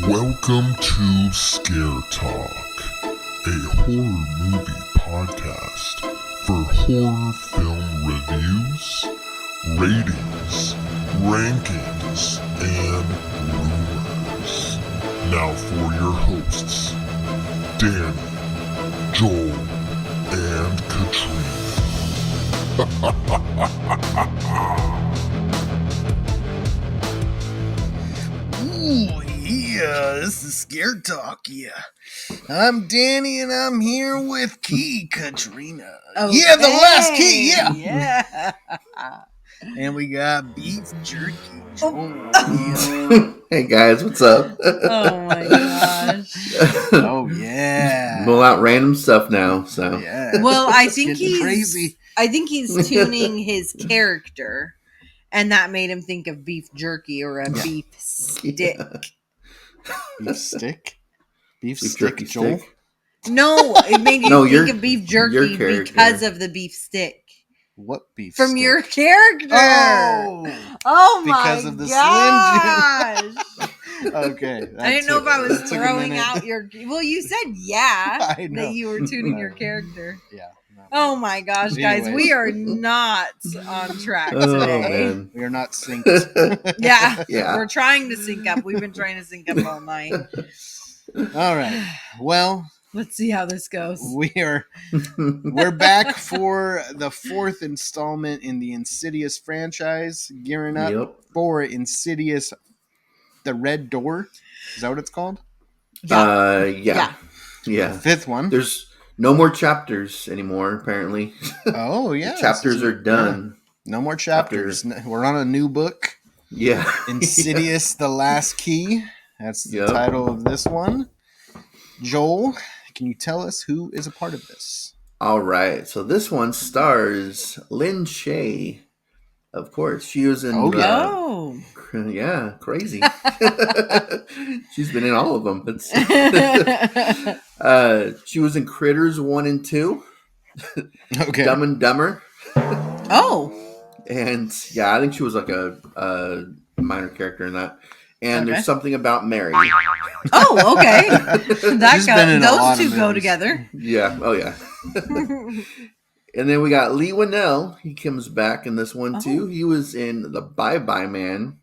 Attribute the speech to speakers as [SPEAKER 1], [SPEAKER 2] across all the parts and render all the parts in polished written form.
[SPEAKER 1] Welcome to Scare Talk, a horror movie podcast for horror film reviews, ratings, rankings, and rumors. Now for your hosts, Danny, Joel, and Katrina.
[SPEAKER 2] Ooh, yeah, this is Scare Talk, yeah. I'm Danny, and I'm here with Katrina.
[SPEAKER 3] Okay.
[SPEAKER 2] Yeah, the last key, yeah.
[SPEAKER 3] Yeah.
[SPEAKER 2] And we got beef jerky.
[SPEAKER 3] Oh.
[SPEAKER 2] Yeah.
[SPEAKER 4] Hey guys, what's up?
[SPEAKER 3] Oh my gosh.
[SPEAKER 2] Oh, yeah.
[SPEAKER 4] Roll out random stuff now. So
[SPEAKER 2] Yeah.
[SPEAKER 3] Well, I
[SPEAKER 2] It's
[SPEAKER 3] think
[SPEAKER 2] getting
[SPEAKER 3] he's
[SPEAKER 2] crazy.
[SPEAKER 3] I think he's tuning his character, and that made him think of beef jerky or a beef stick.
[SPEAKER 2] Beef stick? Beef
[SPEAKER 4] Beef
[SPEAKER 2] stick,
[SPEAKER 4] jerky
[SPEAKER 2] Joel?
[SPEAKER 4] stick.
[SPEAKER 3] No, it made you
[SPEAKER 4] No,
[SPEAKER 3] think of beef jerky
[SPEAKER 4] character.
[SPEAKER 3] because of the beef stick.
[SPEAKER 2] What beef
[SPEAKER 3] From
[SPEAKER 2] stick?
[SPEAKER 3] your character.
[SPEAKER 2] Oh,
[SPEAKER 3] my
[SPEAKER 2] because of the
[SPEAKER 3] gosh.
[SPEAKER 2] Slim Jim. Okay.
[SPEAKER 3] I didn't know if I was
[SPEAKER 2] that took a
[SPEAKER 3] throwing
[SPEAKER 2] minute.
[SPEAKER 3] out your. Well, you said yeah
[SPEAKER 2] I know.
[SPEAKER 3] that you were tuning your character.
[SPEAKER 2] Yeah. no.
[SPEAKER 3] Oh my gosh, guys,
[SPEAKER 2] Anyways.
[SPEAKER 3] we are not on track
[SPEAKER 4] Oh
[SPEAKER 3] today.
[SPEAKER 4] man.
[SPEAKER 2] We are not synced.
[SPEAKER 3] Yeah,
[SPEAKER 4] Yeah.
[SPEAKER 3] we're trying to sync up. We've been trying to sync up all night.
[SPEAKER 2] All right. Well,
[SPEAKER 3] Let's see how this goes.
[SPEAKER 2] we're back for the fourth installment in the Insidious franchise, gearing up
[SPEAKER 4] Yep.
[SPEAKER 2] for Insidious The Red Door. Is that what it's called?
[SPEAKER 4] Yeah.
[SPEAKER 2] The fifth one.
[SPEAKER 4] There's no more chapters anymore, apparently.
[SPEAKER 2] Oh, yeah.
[SPEAKER 4] Chapters are done.
[SPEAKER 2] No more chapters. We're on a new book,
[SPEAKER 4] Yeah.
[SPEAKER 2] Insidious The Last Key. That's the
[SPEAKER 4] Yep.
[SPEAKER 2] title of this one. Joel, can you tell us who is a part of this?
[SPEAKER 4] All right. So this one stars Lynn Shay. Of course, she was in.
[SPEAKER 2] Oh, yeah.
[SPEAKER 3] Oh.
[SPEAKER 4] Yeah, crazy. She's been in all of them. She was in Critters 1 and 2,
[SPEAKER 2] Okay.
[SPEAKER 4] Dumb and Dumber,
[SPEAKER 3] Oh.
[SPEAKER 4] and yeah, I think she was like a minor character in that. And
[SPEAKER 3] Okay.
[SPEAKER 4] There's Something About Mary.
[SPEAKER 3] Oh, okay.
[SPEAKER 2] She's been in a lot
[SPEAKER 3] Those
[SPEAKER 2] of
[SPEAKER 3] two go
[SPEAKER 2] movies.
[SPEAKER 3] together.
[SPEAKER 4] Yeah. Oh yeah. And then we got Lee Winnell. He comes back in this one too.
[SPEAKER 3] Oh.
[SPEAKER 4] He was in The Bye Bye Man.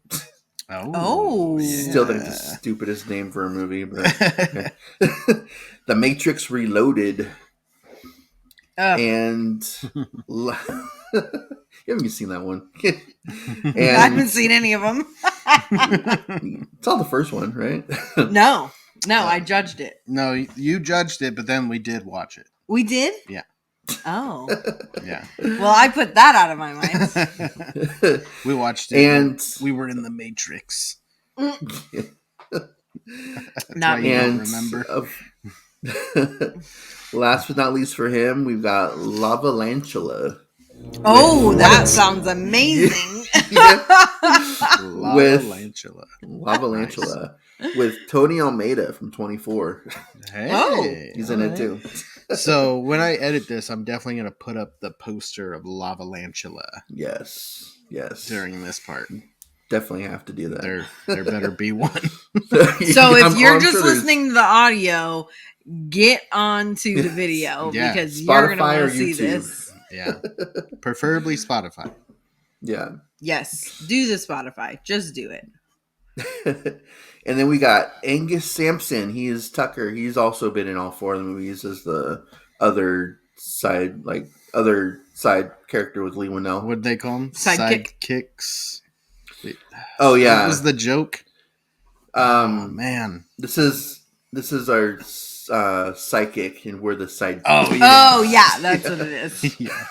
[SPEAKER 3] Oh.
[SPEAKER 4] Still think it's the stupidest name for a movie, but okay. The Matrix Reloaded. And you haven't seen that one.
[SPEAKER 3] I haven't seen any of them.
[SPEAKER 4] It's all the first one, right?
[SPEAKER 3] No, I judged it.
[SPEAKER 2] No, you judged it, but then we did watch it.
[SPEAKER 3] We did?
[SPEAKER 2] Yeah.
[SPEAKER 3] Oh.
[SPEAKER 2] Yeah.
[SPEAKER 3] Well, I put that out of my mind.
[SPEAKER 2] We watched it.
[SPEAKER 4] And
[SPEAKER 2] we were in the Matrix.
[SPEAKER 3] Not
[SPEAKER 2] why
[SPEAKER 3] me.
[SPEAKER 2] you don't
[SPEAKER 4] and
[SPEAKER 2] remember.
[SPEAKER 4] Last but not least for him, we've got Lavalantula.
[SPEAKER 3] Oh, that sounds amazing.
[SPEAKER 2] Lavalantula.
[SPEAKER 4] Lavalantula with Tony Almeida from 24.
[SPEAKER 2] Hey.
[SPEAKER 3] Oh.
[SPEAKER 4] He's in it too.
[SPEAKER 2] So when I edit this, I'm definitely going to put up the poster of Lavalantula
[SPEAKER 4] Yes.
[SPEAKER 2] during this part.
[SPEAKER 4] Definitely have to do that.
[SPEAKER 2] There better be one.
[SPEAKER 3] So if you're
[SPEAKER 4] I'm
[SPEAKER 3] just
[SPEAKER 4] sure there's
[SPEAKER 3] listening to the audio, get on to the video
[SPEAKER 2] Yeah.
[SPEAKER 3] because you're going to
[SPEAKER 4] Spotify
[SPEAKER 3] want
[SPEAKER 4] or
[SPEAKER 3] to see
[SPEAKER 4] YouTube.
[SPEAKER 3] this.
[SPEAKER 2] Yeah. Preferably Spotify.
[SPEAKER 4] Yeah.
[SPEAKER 3] Yes, do the Spotify. Just do it.
[SPEAKER 4] And then we got Angus Sampson. He is Tucker. He's also been in all four of the movies as the other side character with Lee Winnell.
[SPEAKER 2] What'd they call them?
[SPEAKER 3] Sidekick.
[SPEAKER 2] Sidekicks.
[SPEAKER 4] Oh yeah.
[SPEAKER 2] What was the joke? Man.
[SPEAKER 4] This is our psychic, and we're the sidekick.
[SPEAKER 2] Oh,
[SPEAKER 3] Oh, yeah, that's what it is.
[SPEAKER 2] Yeah.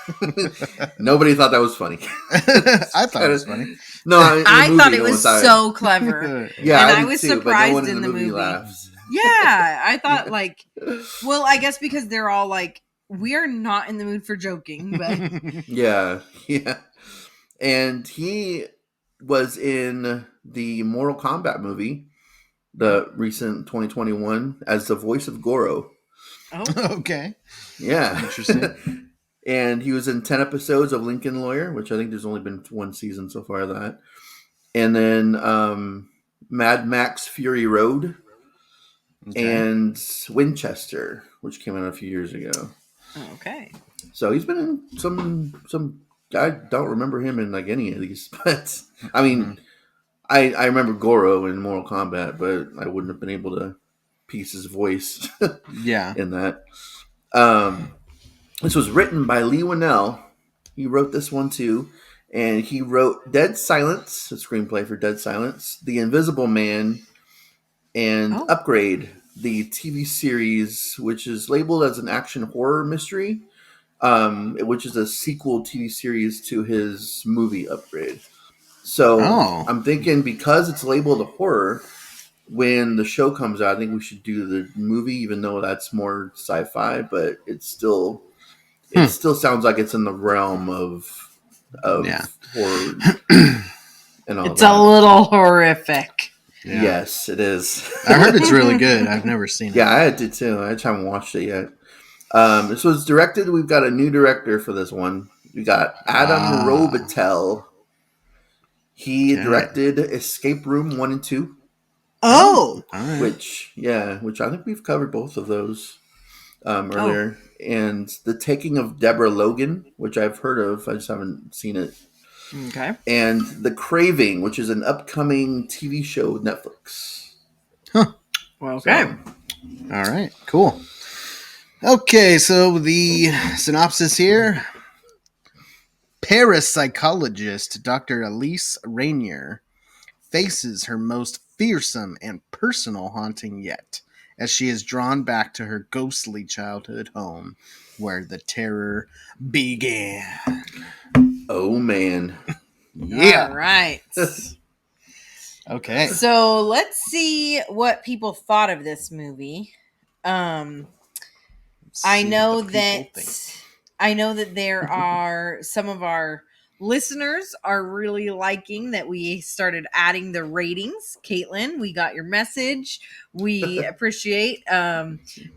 [SPEAKER 4] Nobody thought that was funny.
[SPEAKER 2] I thought it was funny.
[SPEAKER 4] No, in the
[SPEAKER 3] I
[SPEAKER 4] movie,
[SPEAKER 3] thought it
[SPEAKER 4] no one
[SPEAKER 3] was
[SPEAKER 4] thought
[SPEAKER 3] so clever.
[SPEAKER 4] Yeah,
[SPEAKER 3] and I
[SPEAKER 4] did
[SPEAKER 3] was
[SPEAKER 4] too, but no
[SPEAKER 3] surprised
[SPEAKER 4] one
[SPEAKER 3] in the movie.
[SPEAKER 4] laughs.
[SPEAKER 3] Yeah, I thought well, I guess because they're all like, we are not in the mood for joking, but
[SPEAKER 4] Yeah. And he was in the Mortal Kombat movie, the recent 2021, as the voice of Goro.
[SPEAKER 3] oh,
[SPEAKER 2] Okay.
[SPEAKER 4] Yeah.
[SPEAKER 2] Interesting.
[SPEAKER 4] And he was in 10 episodes of Lincoln Lawyer, which I think there's only been one season so far of that. And then Mad Max Fury Road. and Winchester, which came out a few years ago.
[SPEAKER 3] Okay.
[SPEAKER 4] So he's been in some. I don't remember him in like any of these, but I mean, I remember Goro in Mortal Kombat, but I wouldn't have been able to piece his voice
[SPEAKER 2] Yeah.
[SPEAKER 4] in that. This was written by Lee Winnell. He wrote this one too, and he wrote Dead Silence, a screenplay for Dead Silence, The Invisible Man, and Upgrade, the TV series, which is labeled as an action horror mystery, which is a sequel TV series to his movie Upgrade. So I'm thinking because it's labeled a horror, when the show comes out, I think we should do the movie, even though that's more sci-fi, but it still sounds like it's in the realm of horror and all
[SPEAKER 3] It's
[SPEAKER 4] that.
[SPEAKER 3] a little horrific.
[SPEAKER 2] Yeah.
[SPEAKER 4] Yes, it is.
[SPEAKER 2] I heard it's really good. I've never seen it.
[SPEAKER 4] Yeah, I did too. I just haven't watched it yet. This was directed. We've got a new director for this one. We got Adam Robitel. He directed Escape Room 1 and 2.
[SPEAKER 3] Oh,
[SPEAKER 4] Which I think we've covered both of those earlier. And The Taking of Deborah Logan, which I've heard of. I just haven't seen it.
[SPEAKER 3] Okay.
[SPEAKER 4] And The Craving, which is an upcoming TV show with Netflix.
[SPEAKER 2] Huh.
[SPEAKER 3] Well, okay.
[SPEAKER 2] All right. Cool. Okay, so the synopsis here. Parapsychologist Dr. Elise Rainier faces her most fearsome and personal haunting yet, as she is drawn back to her ghostly childhood home, where the terror began.
[SPEAKER 4] Oh, man.
[SPEAKER 2] Yeah.
[SPEAKER 3] All right.
[SPEAKER 2] Okay.
[SPEAKER 3] So let's see what people thought of this movie. I know that there are some of our listeners are really liking that we started adding the ratings. Caitlin, we got your message. We appreciate.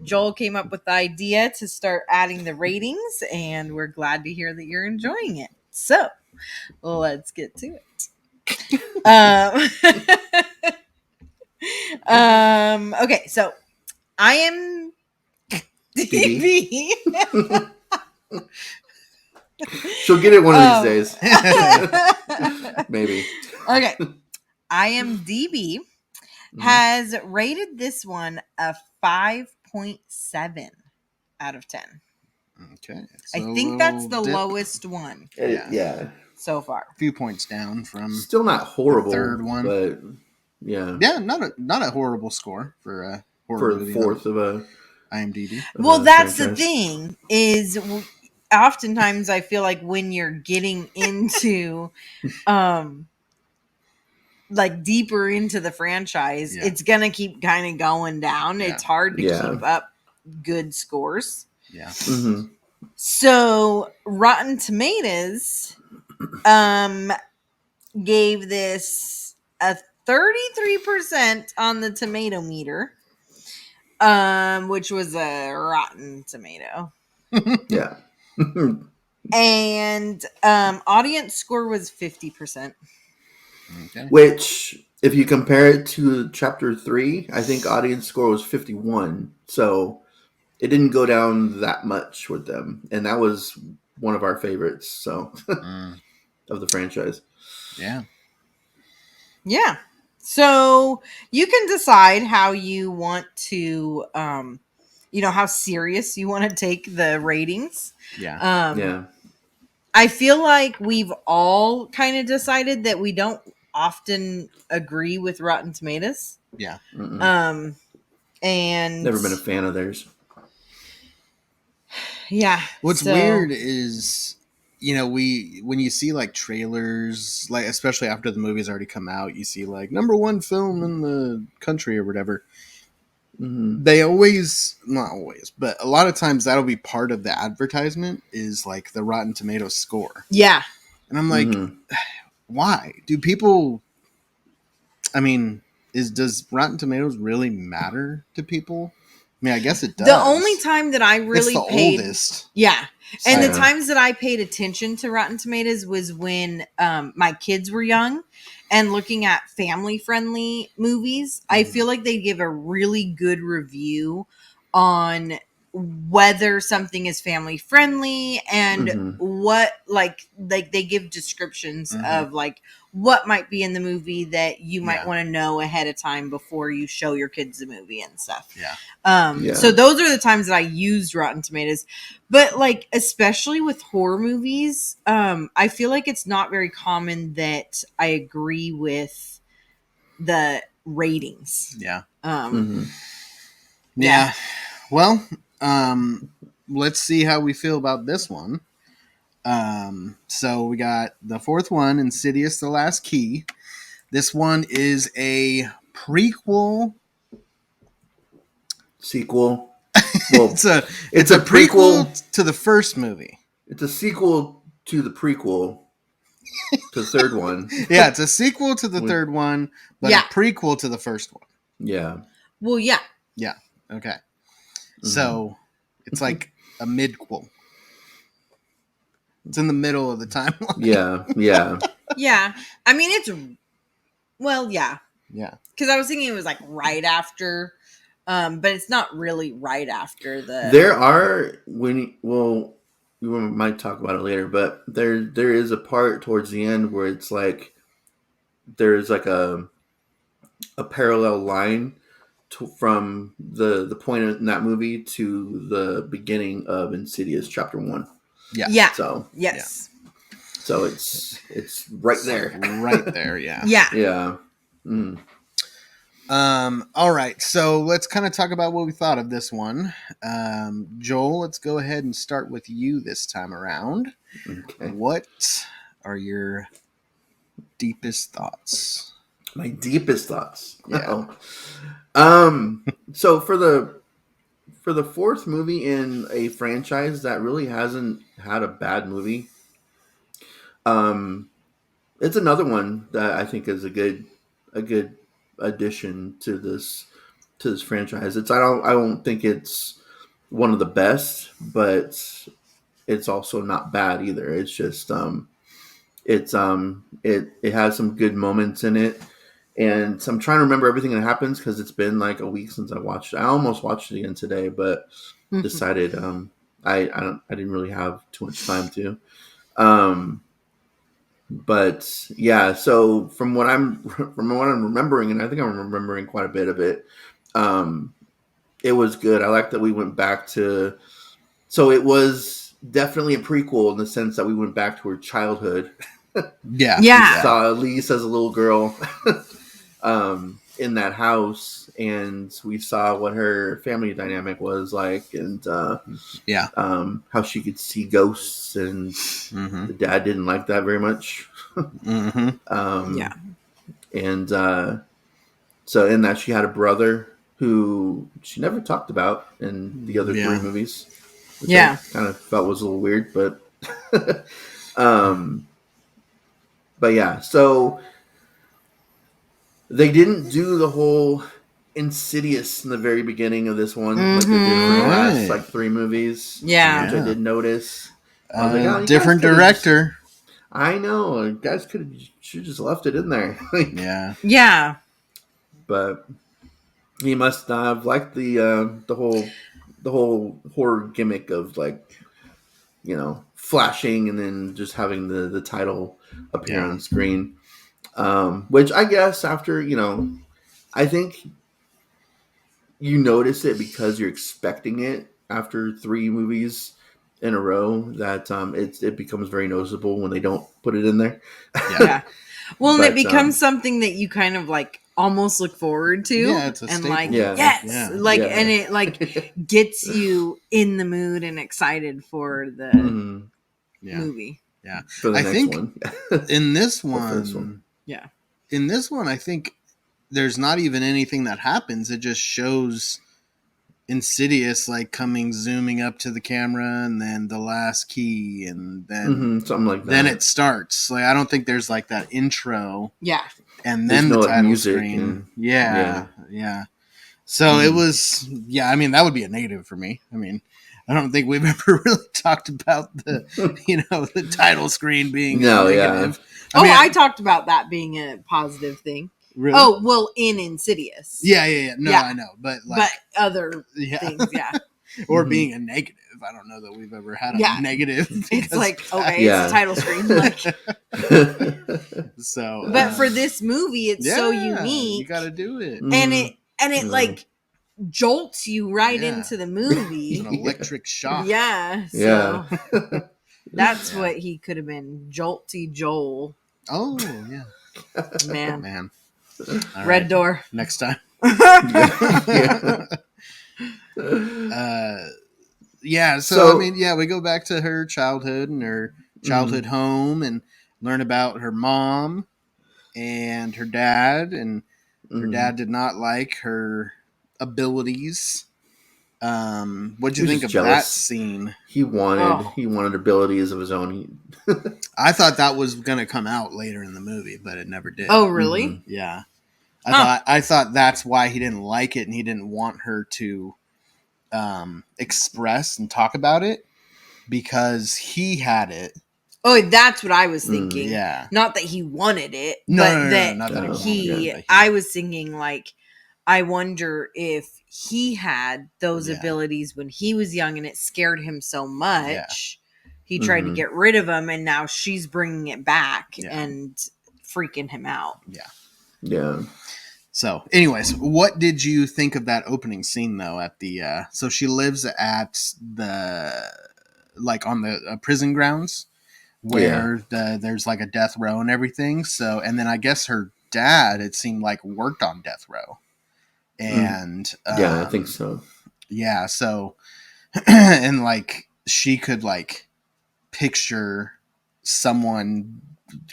[SPEAKER 3] Joel came up with the idea to start adding the ratings, and we're glad to hear that you're enjoying it. So let's get to it. Okay, so I am DB.
[SPEAKER 4] She'll get it one of these days. Maybe.
[SPEAKER 3] Okay. IMDb has rated this one a 5.7 out of 10.
[SPEAKER 2] Okay.
[SPEAKER 3] I think that's the lowest one
[SPEAKER 4] Yeah.
[SPEAKER 3] so far.
[SPEAKER 2] A few points down from
[SPEAKER 4] Still not horrible.
[SPEAKER 2] the third one.
[SPEAKER 4] But yeah.
[SPEAKER 2] Yeah, not a horrible score for a horror
[SPEAKER 4] For the
[SPEAKER 2] movie
[SPEAKER 4] fourth of a
[SPEAKER 2] IMDb.
[SPEAKER 3] Well, that's
[SPEAKER 4] franchise.
[SPEAKER 3] the thing is oftentimes I feel like when you're getting into like deeper into the franchise, it's gonna keep kind of going down. It's hard to keep up good scores.
[SPEAKER 2] Yeah.
[SPEAKER 4] Mm-hmm.
[SPEAKER 3] So Rotten Tomatoes gave this a 33% on the tomato meter, which was a rotten tomato.
[SPEAKER 4] Yeah.
[SPEAKER 3] And audience score was 50%.
[SPEAKER 2] Okay.
[SPEAKER 4] Which, if you compare it to Chapter 3, I think audience score was 51. So it didn't go down that much with them. And that was one of our favorites, so of the franchise.
[SPEAKER 2] Yeah.
[SPEAKER 3] Yeah. So you can decide how you want to, how serious you want to take the ratings.
[SPEAKER 2] Yeah.
[SPEAKER 4] Yeah.
[SPEAKER 3] I feel like we've all kind of decided that we don't often agree with Rotten Tomatoes.
[SPEAKER 2] Yeah.
[SPEAKER 4] Mm-mm.
[SPEAKER 3] And
[SPEAKER 4] never been a fan of theirs.
[SPEAKER 3] Yeah.
[SPEAKER 2] What's weird is, when you see like trailers, like especially after the movie's already come out, you see like #1 film in the country or whatever.
[SPEAKER 4] Mm-hmm.
[SPEAKER 2] They always, not always, but a lot of times that'll be part of the advertisement is like the Rotten Tomatoes score.
[SPEAKER 3] Yeah.
[SPEAKER 2] And I'm like, why? Do people, does Rotten Tomatoes really matter to people? I mean, I guess it does.
[SPEAKER 3] The only time that I really paid
[SPEAKER 2] oldest.
[SPEAKER 3] Yeah. And the times that I paid attention to Rotten Tomatoes was when my kids were young and looking at family friendly movies, I feel like they give a really good review on whether something is family friendly and what like they give descriptions of like what might be in the movie that you might want to know ahead of time before you show your kids the movie and stuff. So those are the times that I used Rotten Tomatoes. But like especially with horror movies, I feel like it's not very common that I agree with the ratings.
[SPEAKER 2] Well, let's see how we feel about this one. So we got the fourth one, Insidious: The Last Key. This one is a prequel.
[SPEAKER 4] Sequel. Well,
[SPEAKER 2] it's a prequel to the first movie.
[SPEAKER 4] It's a sequel to the prequel to the third one.
[SPEAKER 2] Yeah, it's a sequel to the third one, but a prequel to the first one.
[SPEAKER 4] Yeah.
[SPEAKER 3] Well, yeah.
[SPEAKER 2] Yeah. Okay. So it's like a midquel. It's in the middle of the timeline.
[SPEAKER 3] Yeah. I mean, it's yeah. Because I was thinking it was like right after, but it's not really right after the.
[SPEAKER 4] There are we might talk about it later, but there is a part towards the end where it's like there's like a parallel line from the point in that movie to the beginning of Insidious Chapter 1.
[SPEAKER 3] Yeah.
[SPEAKER 4] So
[SPEAKER 3] yes.
[SPEAKER 4] Yeah. So it's right there.
[SPEAKER 2] Right there. Yeah.
[SPEAKER 4] Yeah.
[SPEAKER 2] All right. So let's kind of talk about what we thought of this one. Joel, let's go ahead and start with you this time around.
[SPEAKER 4] Okay.
[SPEAKER 2] What are your deepest thoughts?
[SPEAKER 4] My deepest thoughts.
[SPEAKER 2] Yeah.
[SPEAKER 4] So for the fourth movie in a franchise that really hasn't had a bad movie, it's another one that I think is a good addition to this franchise. I don't think it's one of the best, but it's also not bad either. It's just it has some good moments in it. And so I'm trying to remember everything that happens because it's been like a week since I watched it. I almost watched it again today, but decided I didn't really have too much time to. But yeah, so from what I'm remembering, and I think I'm remembering quite a bit of it, it was good. I like that we went back to. So it was definitely a prequel in the sense that we went back to her childhood.
[SPEAKER 2] Yeah.
[SPEAKER 4] We saw Elise as a little girl in that house, and we saw what her family dynamic was like, and how she could see ghosts, and the dad didn't like that very much. And so in that she had a brother who she never talked about in the other three movies. Which I kind of felt was a little weird, but but yeah, so they didn't do the whole Insidious in the very beginning of this one, like they did in the last like three movies. Which I did notice. I was like,
[SPEAKER 2] different director.
[SPEAKER 4] I know, you guys should just left it in there.
[SPEAKER 3] Yeah.
[SPEAKER 4] But he must not have liked the whole horror gimmick of like, flashing and then just having the title appear on screen. Which I guess after, I think you notice it because you're expecting it after three movies in a row that it becomes very noticeable when they don't put it in there.
[SPEAKER 3] Well, and it becomes something that you kind of like almost look forward to.
[SPEAKER 2] Yeah, it's a
[SPEAKER 3] and
[SPEAKER 2] staple.
[SPEAKER 3] like
[SPEAKER 2] Yeah.
[SPEAKER 3] and it like gets you in the mood and excited for the movie.
[SPEAKER 2] Yeah.
[SPEAKER 4] For the next one.
[SPEAKER 2] in this one, I think there's not even anything that happens. It just shows Insidious like zooming up to the camera, and then the last key, and then
[SPEAKER 4] something like that.
[SPEAKER 2] Then it starts. Like I don't think there's like that intro.
[SPEAKER 3] Yeah.
[SPEAKER 2] And then
[SPEAKER 4] there's
[SPEAKER 2] the
[SPEAKER 4] no
[SPEAKER 2] title
[SPEAKER 4] music
[SPEAKER 2] screen. Yeah. So it was. Yeah, I mean that would be a negative for me. I mean, I don't think we've ever really talked about the the title screen being
[SPEAKER 4] No,
[SPEAKER 2] negative.
[SPEAKER 3] I talked about that being a positive thing.
[SPEAKER 2] Really?
[SPEAKER 3] Oh, well, in Insidious.
[SPEAKER 2] Yeah. No,
[SPEAKER 3] Yeah.
[SPEAKER 2] I know, but like
[SPEAKER 3] other things, yeah.
[SPEAKER 2] or
[SPEAKER 4] Mhm.
[SPEAKER 2] being a negative. I don't know that we've ever had a
[SPEAKER 3] Yeah.
[SPEAKER 2] negative.
[SPEAKER 3] It's
[SPEAKER 2] because
[SPEAKER 3] like,
[SPEAKER 2] of that.
[SPEAKER 3] okay, it's a title screen. Like,
[SPEAKER 2] So,
[SPEAKER 3] but for this movie, it's so
[SPEAKER 2] you
[SPEAKER 3] unique,
[SPEAKER 2] got to do it.
[SPEAKER 3] and it
[SPEAKER 4] Yeah.
[SPEAKER 3] like jolts you right
[SPEAKER 2] Yeah.
[SPEAKER 3] into the
[SPEAKER 2] It's
[SPEAKER 3] movie.
[SPEAKER 2] an electric shock.
[SPEAKER 3] Yeah,
[SPEAKER 4] Yeah.
[SPEAKER 3] so that's
[SPEAKER 2] Yeah.
[SPEAKER 3] what he could have been, Jolty Joel.
[SPEAKER 2] Oh yeah,
[SPEAKER 3] Man.
[SPEAKER 2] All
[SPEAKER 3] Red
[SPEAKER 2] right.
[SPEAKER 3] Door.
[SPEAKER 2] Next time.
[SPEAKER 4] Yeah.
[SPEAKER 2] Yeah. So I mean, yeah, we go back to her childhood and her childhood home and learn about her mom and her dad, and her dad did not like her abilities. What'd you
[SPEAKER 4] He was
[SPEAKER 2] think
[SPEAKER 4] just
[SPEAKER 2] of that
[SPEAKER 4] jealous.
[SPEAKER 2] scene?
[SPEAKER 4] He wanted abilities of his own.
[SPEAKER 2] I thought that was going to come out later in the movie, but it never did.
[SPEAKER 3] Oh, really?
[SPEAKER 4] Mhm.
[SPEAKER 2] Yeah. I thought that's why he didn't like it, and he didn't want her to express and talk about it because he had it.
[SPEAKER 3] Oh, that's what I was thinking.
[SPEAKER 2] Yeah.
[SPEAKER 3] Not that he wanted it,
[SPEAKER 2] No,
[SPEAKER 3] but
[SPEAKER 2] no,
[SPEAKER 3] that
[SPEAKER 2] not that he
[SPEAKER 3] he,
[SPEAKER 2] wanted it.
[SPEAKER 3] I was thinking like, I wonder if he had those
[SPEAKER 2] Yeah.
[SPEAKER 3] abilities when he was young and it scared him so much.
[SPEAKER 2] Yeah.
[SPEAKER 3] He tried to
[SPEAKER 4] Mhm.
[SPEAKER 3] get rid of them, and now she's bringing it back
[SPEAKER 2] Yeah.
[SPEAKER 3] and freaking him out.
[SPEAKER 4] Yeah.
[SPEAKER 2] So, anyways, what did you think of that opening scene though? At the so she lives at the on the prison grounds where there's like a death row and everything. So, and then I guess her dad, it seemed like, worked on death row, and
[SPEAKER 4] Yeah, I think so.
[SPEAKER 2] Yeah, so and like she could like picture someone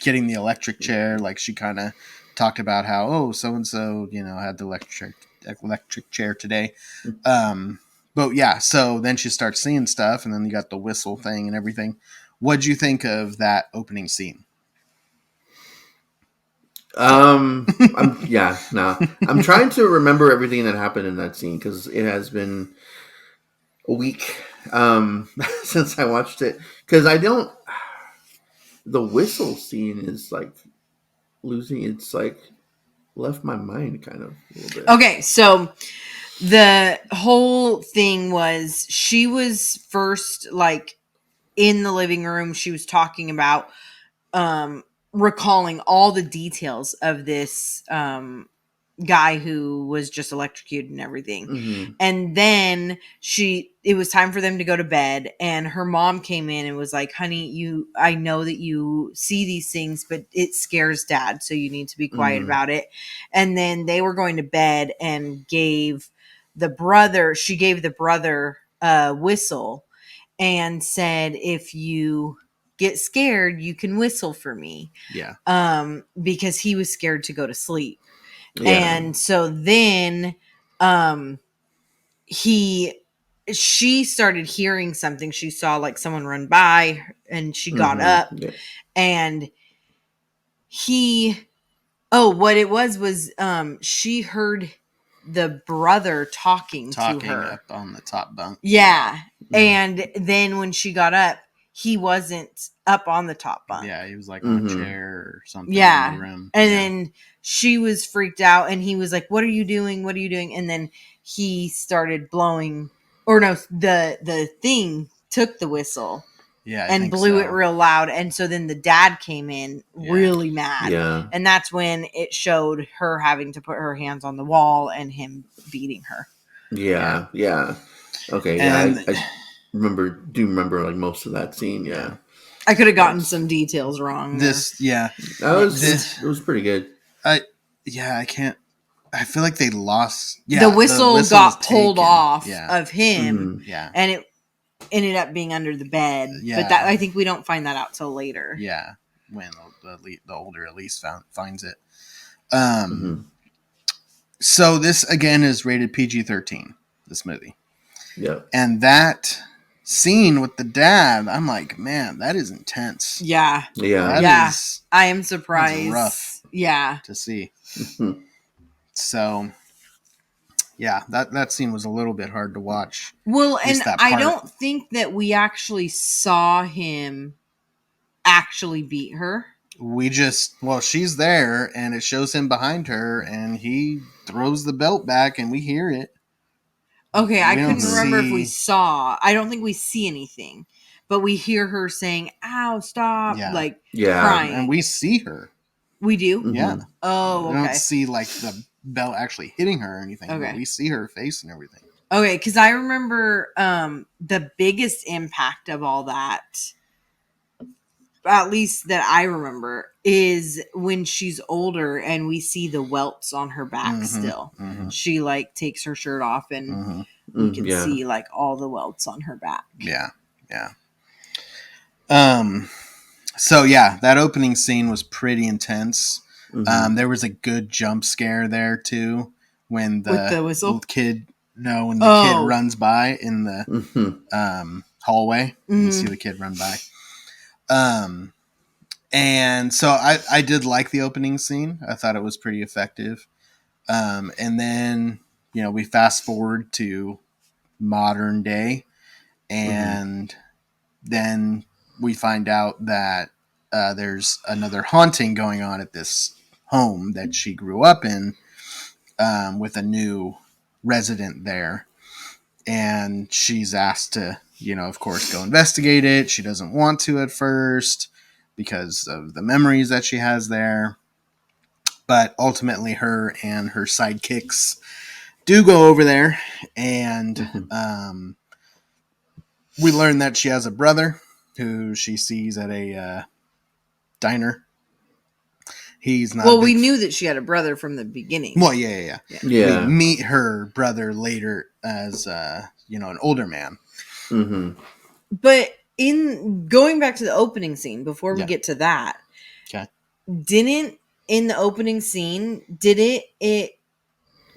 [SPEAKER 2] getting the electric chair. Like she kind of talked about how so and so had the electric chair today. But yeah, so then she starts seeing stuff, and then you got the whistle thing and everything. What'd you think of that opening scene?
[SPEAKER 4] I'm trying to remember everything that happened in that scene because it has been a week since I watched it. Because the whistle scene is like losing. It's like left my mind kind of a little bit.
[SPEAKER 3] Okay, so the whole thing was she was first like in the living room. She was talking about recalling all the details of this guy who was just electrocuted and everything.
[SPEAKER 4] Mm-hmm.
[SPEAKER 3] And then it was time for them to go to bed, and her mom came in and was like, honey, I know that you see these things, but it scares dad, so you need to be quiet about it. And then they were going to bed and gave the brother a whistle and said, if you get scared, you can whistle for me.
[SPEAKER 2] Yeah.
[SPEAKER 3] Because he was scared to go to sleep.
[SPEAKER 4] Yeah.
[SPEAKER 3] And so then she started hearing something. She saw like someone run by, and she got up, and what it was she heard the brother talking to her
[SPEAKER 2] up on the top bunk.
[SPEAKER 3] Yeah. And then when she got up, he wasn't up on the top bunk.
[SPEAKER 2] Yeah, he was like on a chair or something in the room.
[SPEAKER 3] And then she was freaked out, and he was like, what are you doing? What are you doing? And then he started blowing, or no, the thing took the whistle and blew it real loud. And so then the dad came in really mad.
[SPEAKER 4] Yeah.
[SPEAKER 3] And that's when it showed her having to put her hands on the wall and him beating her.
[SPEAKER 4] Yeah. Okay.
[SPEAKER 2] And
[SPEAKER 4] I remember like most of that scene. Yeah.
[SPEAKER 3] I could have gotten some details wrong.
[SPEAKER 4] It was pretty good.
[SPEAKER 2] I can't. I feel like they lost.
[SPEAKER 3] The whistle got pulled off
[SPEAKER 2] Yeah.
[SPEAKER 3] of him.
[SPEAKER 2] Mm-hmm. Yeah.
[SPEAKER 3] And it ended up being under the bed.
[SPEAKER 2] Yeah.
[SPEAKER 3] But I think we don't find that out till later.
[SPEAKER 2] Yeah. When the older Elise finds it. So this again is rated PG-13. This movie.
[SPEAKER 4] Yeah.
[SPEAKER 2] And that scene with the dad, I'm like, man, that is intense.
[SPEAKER 3] Yeah.
[SPEAKER 2] That
[SPEAKER 3] I am surprised.
[SPEAKER 2] rough.
[SPEAKER 3] Yeah.
[SPEAKER 2] To see. So, Yeah, that scene was a little bit hard to watch.
[SPEAKER 3] Well,
[SPEAKER 2] At least
[SPEAKER 3] and
[SPEAKER 2] that
[SPEAKER 3] I
[SPEAKER 2] part.
[SPEAKER 3] don't think that we actually saw him actually beat her.
[SPEAKER 2] She's there, and it shows him behind her, and he throws the belt back, and we hear it.
[SPEAKER 3] Okay, I
[SPEAKER 2] We don't
[SPEAKER 3] couldn't remember if we
[SPEAKER 2] see-
[SPEAKER 3] saw. I don't think we see anything, but we hear her saying, "Ow, stop!"
[SPEAKER 2] Yeah.
[SPEAKER 3] Like
[SPEAKER 4] Yeah.
[SPEAKER 3] crying.
[SPEAKER 2] And we see her.
[SPEAKER 3] We do.
[SPEAKER 4] Mhm.
[SPEAKER 2] Yeah.
[SPEAKER 3] Oh,
[SPEAKER 2] We don't
[SPEAKER 3] okay.
[SPEAKER 2] see like the belt actually hitting her or anything,
[SPEAKER 3] Okay.
[SPEAKER 2] but we see her face and everything.
[SPEAKER 3] Okay, because I remember the biggest impact of all that, at least that I remember, is when she's older and we see the welts on her back
[SPEAKER 2] Mhm,
[SPEAKER 3] still.
[SPEAKER 2] mhm,
[SPEAKER 3] She like takes her shirt off and
[SPEAKER 2] mhm.
[SPEAKER 3] we can
[SPEAKER 4] Yeah.
[SPEAKER 3] see like all the welts on her back.
[SPEAKER 2] Yeah, yeah. So yeah, that opening scene was pretty intense.
[SPEAKER 4] Mhm.
[SPEAKER 2] There was a good jump scare there too when
[SPEAKER 3] With the whistle?
[SPEAKER 2] kid kid
[SPEAKER 3] Oh.
[SPEAKER 2] runs by in the
[SPEAKER 4] Mhm.
[SPEAKER 2] hallway. You
[SPEAKER 3] Mhm.
[SPEAKER 2] see the kid run by. And so I did like the opening scene. I thought it was pretty effective. And then we fast forward to modern day, and then we find out that there's another haunting going on at this home that she grew up in, with a new resident there. And she's asked to, of course, go investigate it. She doesn't want to at first because of the memories that she has there. But ultimately, her and her sidekicks do go over there, and we learn that she has a brother who she sees at a diner. He's not.
[SPEAKER 3] Well, we knew that she had a brother from the beginning.
[SPEAKER 2] Well, yeah.
[SPEAKER 4] Yeah.
[SPEAKER 2] We meet her brother later as an older man.
[SPEAKER 4] Mhm.
[SPEAKER 3] But in going back to the opening scene, before we
[SPEAKER 2] Yeah.
[SPEAKER 3] get to that,
[SPEAKER 2] Okay.
[SPEAKER 3] didn't in the opening scene did it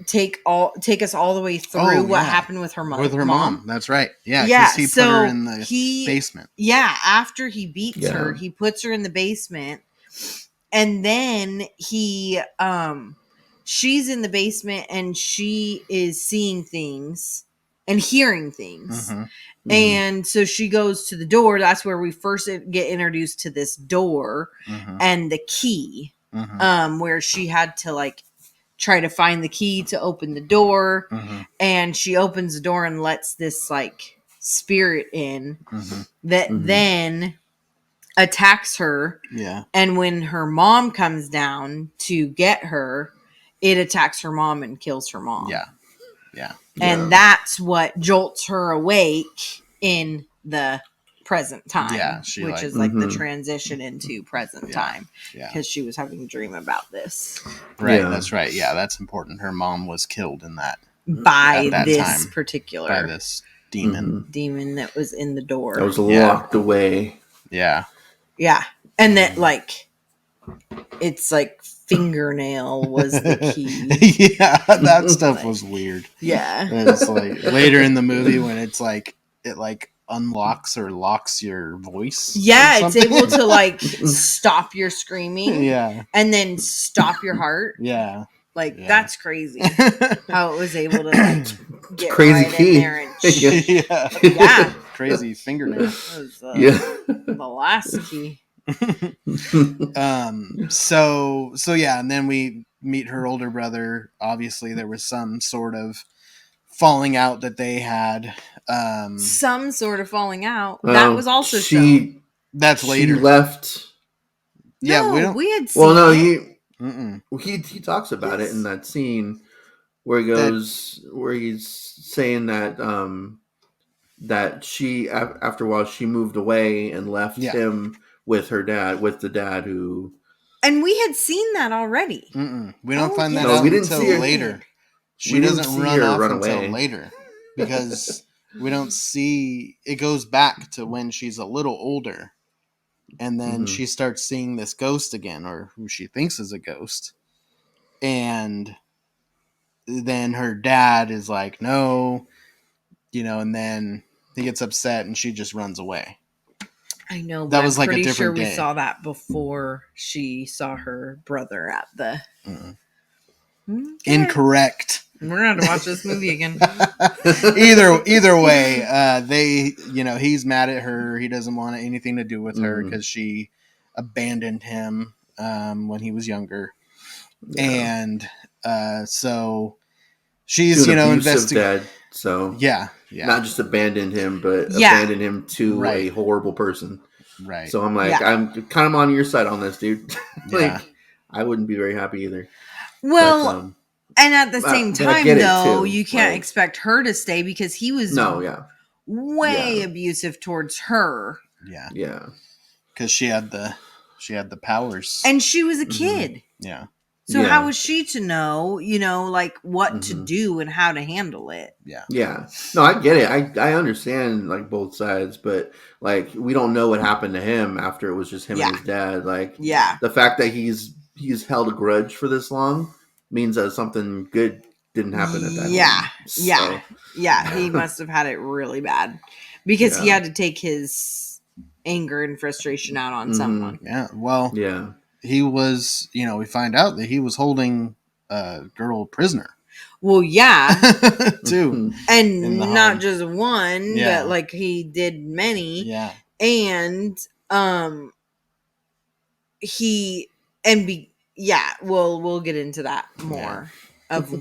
[SPEAKER 3] take us all the way through what happened with her mom?
[SPEAKER 2] With her mom. That's right. Yeah,
[SPEAKER 3] Yeah,
[SPEAKER 2] because he put her in the basement.
[SPEAKER 3] Yeah, after he beats her,
[SPEAKER 4] Yeah.
[SPEAKER 3] he puts her in the basement, and then she's in the basement and she is seeing things and hearing things.
[SPEAKER 2] Mhm.
[SPEAKER 3] And so she goes to the door. That's where we first get introduced to this door
[SPEAKER 2] Mhm.
[SPEAKER 3] and the key,
[SPEAKER 2] Mhm.
[SPEAKER 3] where she had to like try to find the key to open the door.
[SPEAKER 2] Mhm.
[SPEAKER 3] And she opens the door and lets this like spirit in
[SPEAKER 2] Mhm.
[SPEAKER 3] that
[SPEAKER 4] Mhm.
[SPEAKER 3] then attacks her.
[SPEAKER 2] Yeah.
[SPEAKER 3] And when her mom comes down to get her, it attacks her mom and kills her mom.
[SPEAKER 2] Yeah. Yeah.
[SPEAKER 3] And that's what jolts her awake in the present time.
[SPEAKER 2] Yeah,
[SPEAKER 3] which is like the
[SPEAKER 4] Mhm.
[SPEAKER 3] transition into present time.
[SPEAKER 2] Yeah.
[SPEAKER 3] Because she was having a dream about this.
[SPEAKER 2] Right.
[SPEAKER 4] Yeah.
[SPEAKER 2] That's right. Yeah, that's important. Her mom was killed in that
[SPEAKER 3] By
[SPEAKER 2] At that
[SPEAKER 3] this
[SPEAKER 2] time,
[SPEAKER 3] particular
[SPEAKER 2] by this demon.
[SPEAKER 3] demon that was in the door.
[SPEAKER 4] That was
[SPEAKER 2] Yeah.
[SPEAKER 4] locked away.
[SPEAKER 2] Yeah.
[SPEAKER 3] Yeah. And that like it's like fingernail was the key.
[SPEAKER 2] Yeah, that stuff was weird.
[SPEAKER 3] Yeah.
[SPEAKER 2] And it's like later in the movie when it's like it like unlocks or locks your voice.
[SPEAKER 3] Yeah,
[SPEAKER 2] or
[SPEAKER 3] it's
[SPEAKER 2] something.
[SPEAKER 3] able to like stop your screaming
[SPEAKER 2] Yeah.
[SPEAKER 3] and then stop your heart.
[SPEAKER 2] Yeah.
[SPEAKER 3] Like
[SPEAKER 2] Yeah.
[SPEAKER 3] that's crazy how it was able to like get
[SPEAKER 4] Crazy
[SPEAKER 3] right
[SPEAKER 4] key.
[SPEAKER 3] in there and
[SPEAKER 2] Yeah.
[SPEAKER 3] yeah.
[SPEAKER 2] Crazy fingernail.
[SPEAKER 3] That was,
[SPEAKER 4] Yeah.
[SPEAKER 3] the last key.
[SPEAKER 2] So yeah, and then we meet her older brother. Obviously there was some sort of falling out that they had.
[SPEAKER 3] Some sort of falling out. That was also shown.
[SPEAKER 4] she.
[SPEAKER 2] That's
[SPEAKER 4] She
[SPEAKER 2] later.
[SPEAKER 4] left.
[SPEAKER 2] Yeah,
[SPEAKER 3] No,
[SPEAKER 2] we don't.
[SPEAKER 3] we had seen
[SPEAKER 4] Well, no,
[SPEAKER 3] it.
[SPEAKER 4] he talks about
[SPEAKER 3] Yes.
[SPEAKER 4] it in that scene where he goes where he's saying that that she after a while she moved away and left
[SPEAKER 2] Yeah.
[SPEAKER 4] him with the dad who.
[SPEAKER 3] And we had seen that already.
[SPEAKER 2] We don't find that
[SPEAKER 3] yes,
[SPEAKER 2] out
[SPEAKER 4] we didn't
[SPEAKER 2] until
[SPEAKER 4] see her-
[SPEAKER 2] later. She
[SPEAKER 4] we didn't
[SPEAKER 2] doesn't
[SPEAKER 4] see
[SPEAKER 2] run
[SPEAKER 4] her
[SPEAKER 2] off
[SPEAKER 4] run
[SPEAKER 2] until
[SPEAKER 4] away.
[SPEAKER 2] later because we don't see it goes back to when she's a little older, and then
[SPEAKER 4] Mhm.
[SPEAKER 2] she starts seeing this ghost again, or who she thinks is a ghost, and then her dad is like, no, and then he gets upset and she just runs away.
[SPEAKER 3] I know, but
[SPEAKER 2] That was
[SPEAKER 3] I'm
[SPEAKER 2] like a
[SPEAKER 3] pretty
[SPEAKER 2] different
[SPEAKER 3] sure we
[SPEAKER 2] day.
[SPEAKER 3] saw that before she saw her brother at the.
[SPEAKER 2] Mm-mm.
[SPEAKER 3] Okay.
[SPEAKER 2] Incorrect.
[SPEAKER 3] We're gonna have to watch this movie again.
[SPEAKER 2] Either way, he's mad at her. He doesn't want anything to do with her because she abandoned him when he was younger, and so she's
[SPEAKER 4] investigating. Dad, so
[SPEAKER 2] yeah,
[SPEAKER 4] not just abandoned him, but abandoned him to a horrible person.
[SPEAKER 2] Right.
[SPEAKER 4] So I'm like, I'm kind of on your side on this, dude. I wouldn't be very happy either.
[SPEAKER 3] Well. But, and at the same time, though, you can't expect her to stay because he was way abusive towards her.
[SPEAKER 2] Yeah,
[SPEAKER 4] yeah,
[SPEAKER 2] because she had the powers,
[SPEAKER 3] and she was a kid.
[SPEAKER 2] Yeah.
[SPEAKER 3] So how was she to know, like what to do and how to handle it?
[SPEAKER 2] Yeah.
[SPEAKER 4] Yeah. No, I get it. I understand like both sides, but like we don't know what happened to him after it was just him and his dad. Like the fact that he's held a grudge for this long means that something good didn't happen at that moment. So.
[SPEAKER 3] Yeah. He must have had it really bad because he had to take his anger and frustration out on someone.
[SPEAKER 2] Yeah. Well, he was, we find out that he was holding a girl prisoner.
[SPEAKER 3] Well, yeah.
[SPEAKER 2] Too.
[SPEAKER 3] And not just one, but like he did many.
[SPEAKER 2] Yeah.
[SPEAKER 3] And we'll get into that more of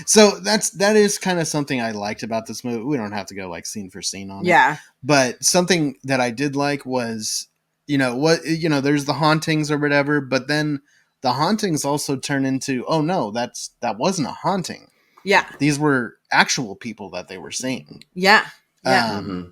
[SPEAKER 2] so that is kind of something I liked about this movie. We don't have to go like scene for scene on it.
[SPEAKER 3] Yeah.
[SPEAKER 2] But something that I did like was, there's the hauntings or whatever, but then the hauntings also turn into, oh no, that wasn't a haunting.
[SPEAKER 3] Yeah.
[SPEAKER 2] These were actual people that they were seeing.
[SPEAKER 3] Yeah. Yeah.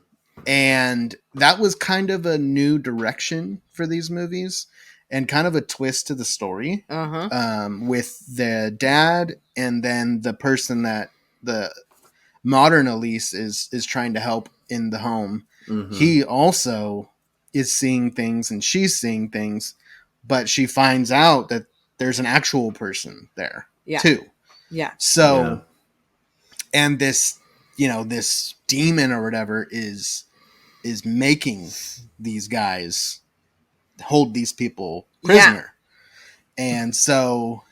[SPEAKER 2] And that was kind of a new direction for these movies and kind of a twist to the story. With the dad and then the person that the modern Elise is trying to help in the home. He also is seeing things and she's seeing things, but she finds out that there's an actual person there too.
[SPEAKER 3] Yeah.
[SPEAKER 2] So, and this, this demon or whatever is making these guys hold these people prisoner. And so,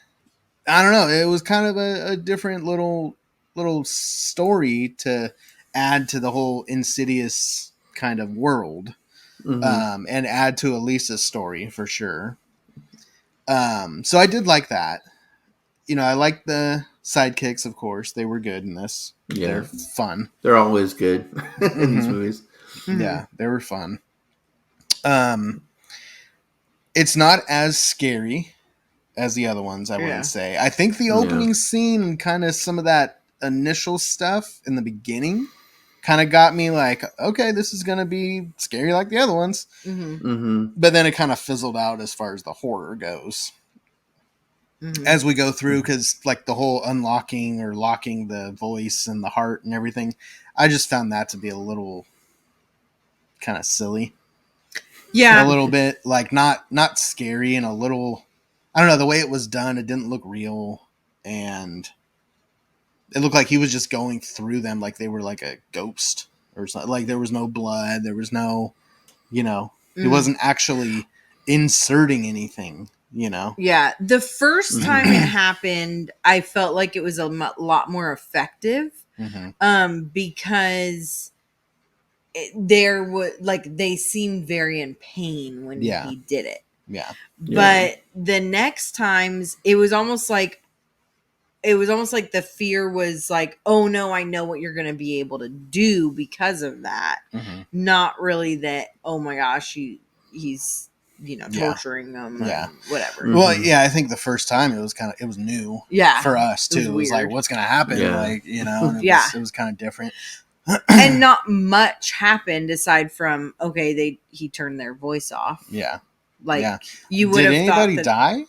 [SPEAKER 2] I don't know. It was kind of a different little story to add to the whole Insidious kind of world, and add to Elisa's story for sure. So I did like that. I like the sidekicks, of course. They were good in this. Yeah. They're fun.
[SPEAKER 4] They're always good in these movies.
[SPEAKER 2] Yeah, they were fun. It's not as scary as the other ones, I wouldn't say. I think the opening scene and kind of some of that initial stuff in the beginning kind of got me like, okay, this is going to be scary like the other ones. But then it kind of fizzled out as far as the horror goes. As we go through, because like the whole unlocking or locking the voice and the heart and everything, I just found that to be a little kind of silly. Yeah. A little bit, like not scary and a little, I don't know, the way it was done, it didn't look real, and it looked like he was just going through them like they were like a ghost or something. Like there was no blood, there was no, he wasn't actually inserting anything,
[SPEAKER 3] Yeah, the first time it happened, I felt like it was a lot more effective, because there was like they seemed very in pain when he did it.
[SPEAKER 2] Yeah.
[SPEAKER 3] But the next times it was almost like the fear was like, oh no, I know what you're going to be able to do because of that. Not really that, oh my gosh, he's torturing them. Whatever.
[SPEAKER 2] Well, yeah, I think the first time it was new.
[SPEAKER 3] Yeah.
[SPEAKER 2] For us too. It was like, what's going to happen?
[SPEAKER 4] Yeah.
[SPEAKER 2] Like, and it was kind of different.
[SPEAKER 3] And not much happened aside from, okay, he turned their voice off.
[SPEAKER 2] Yeah.
[SPEAKER 3] Like you would have thought.
[SPEAKER 2] Did anybody die?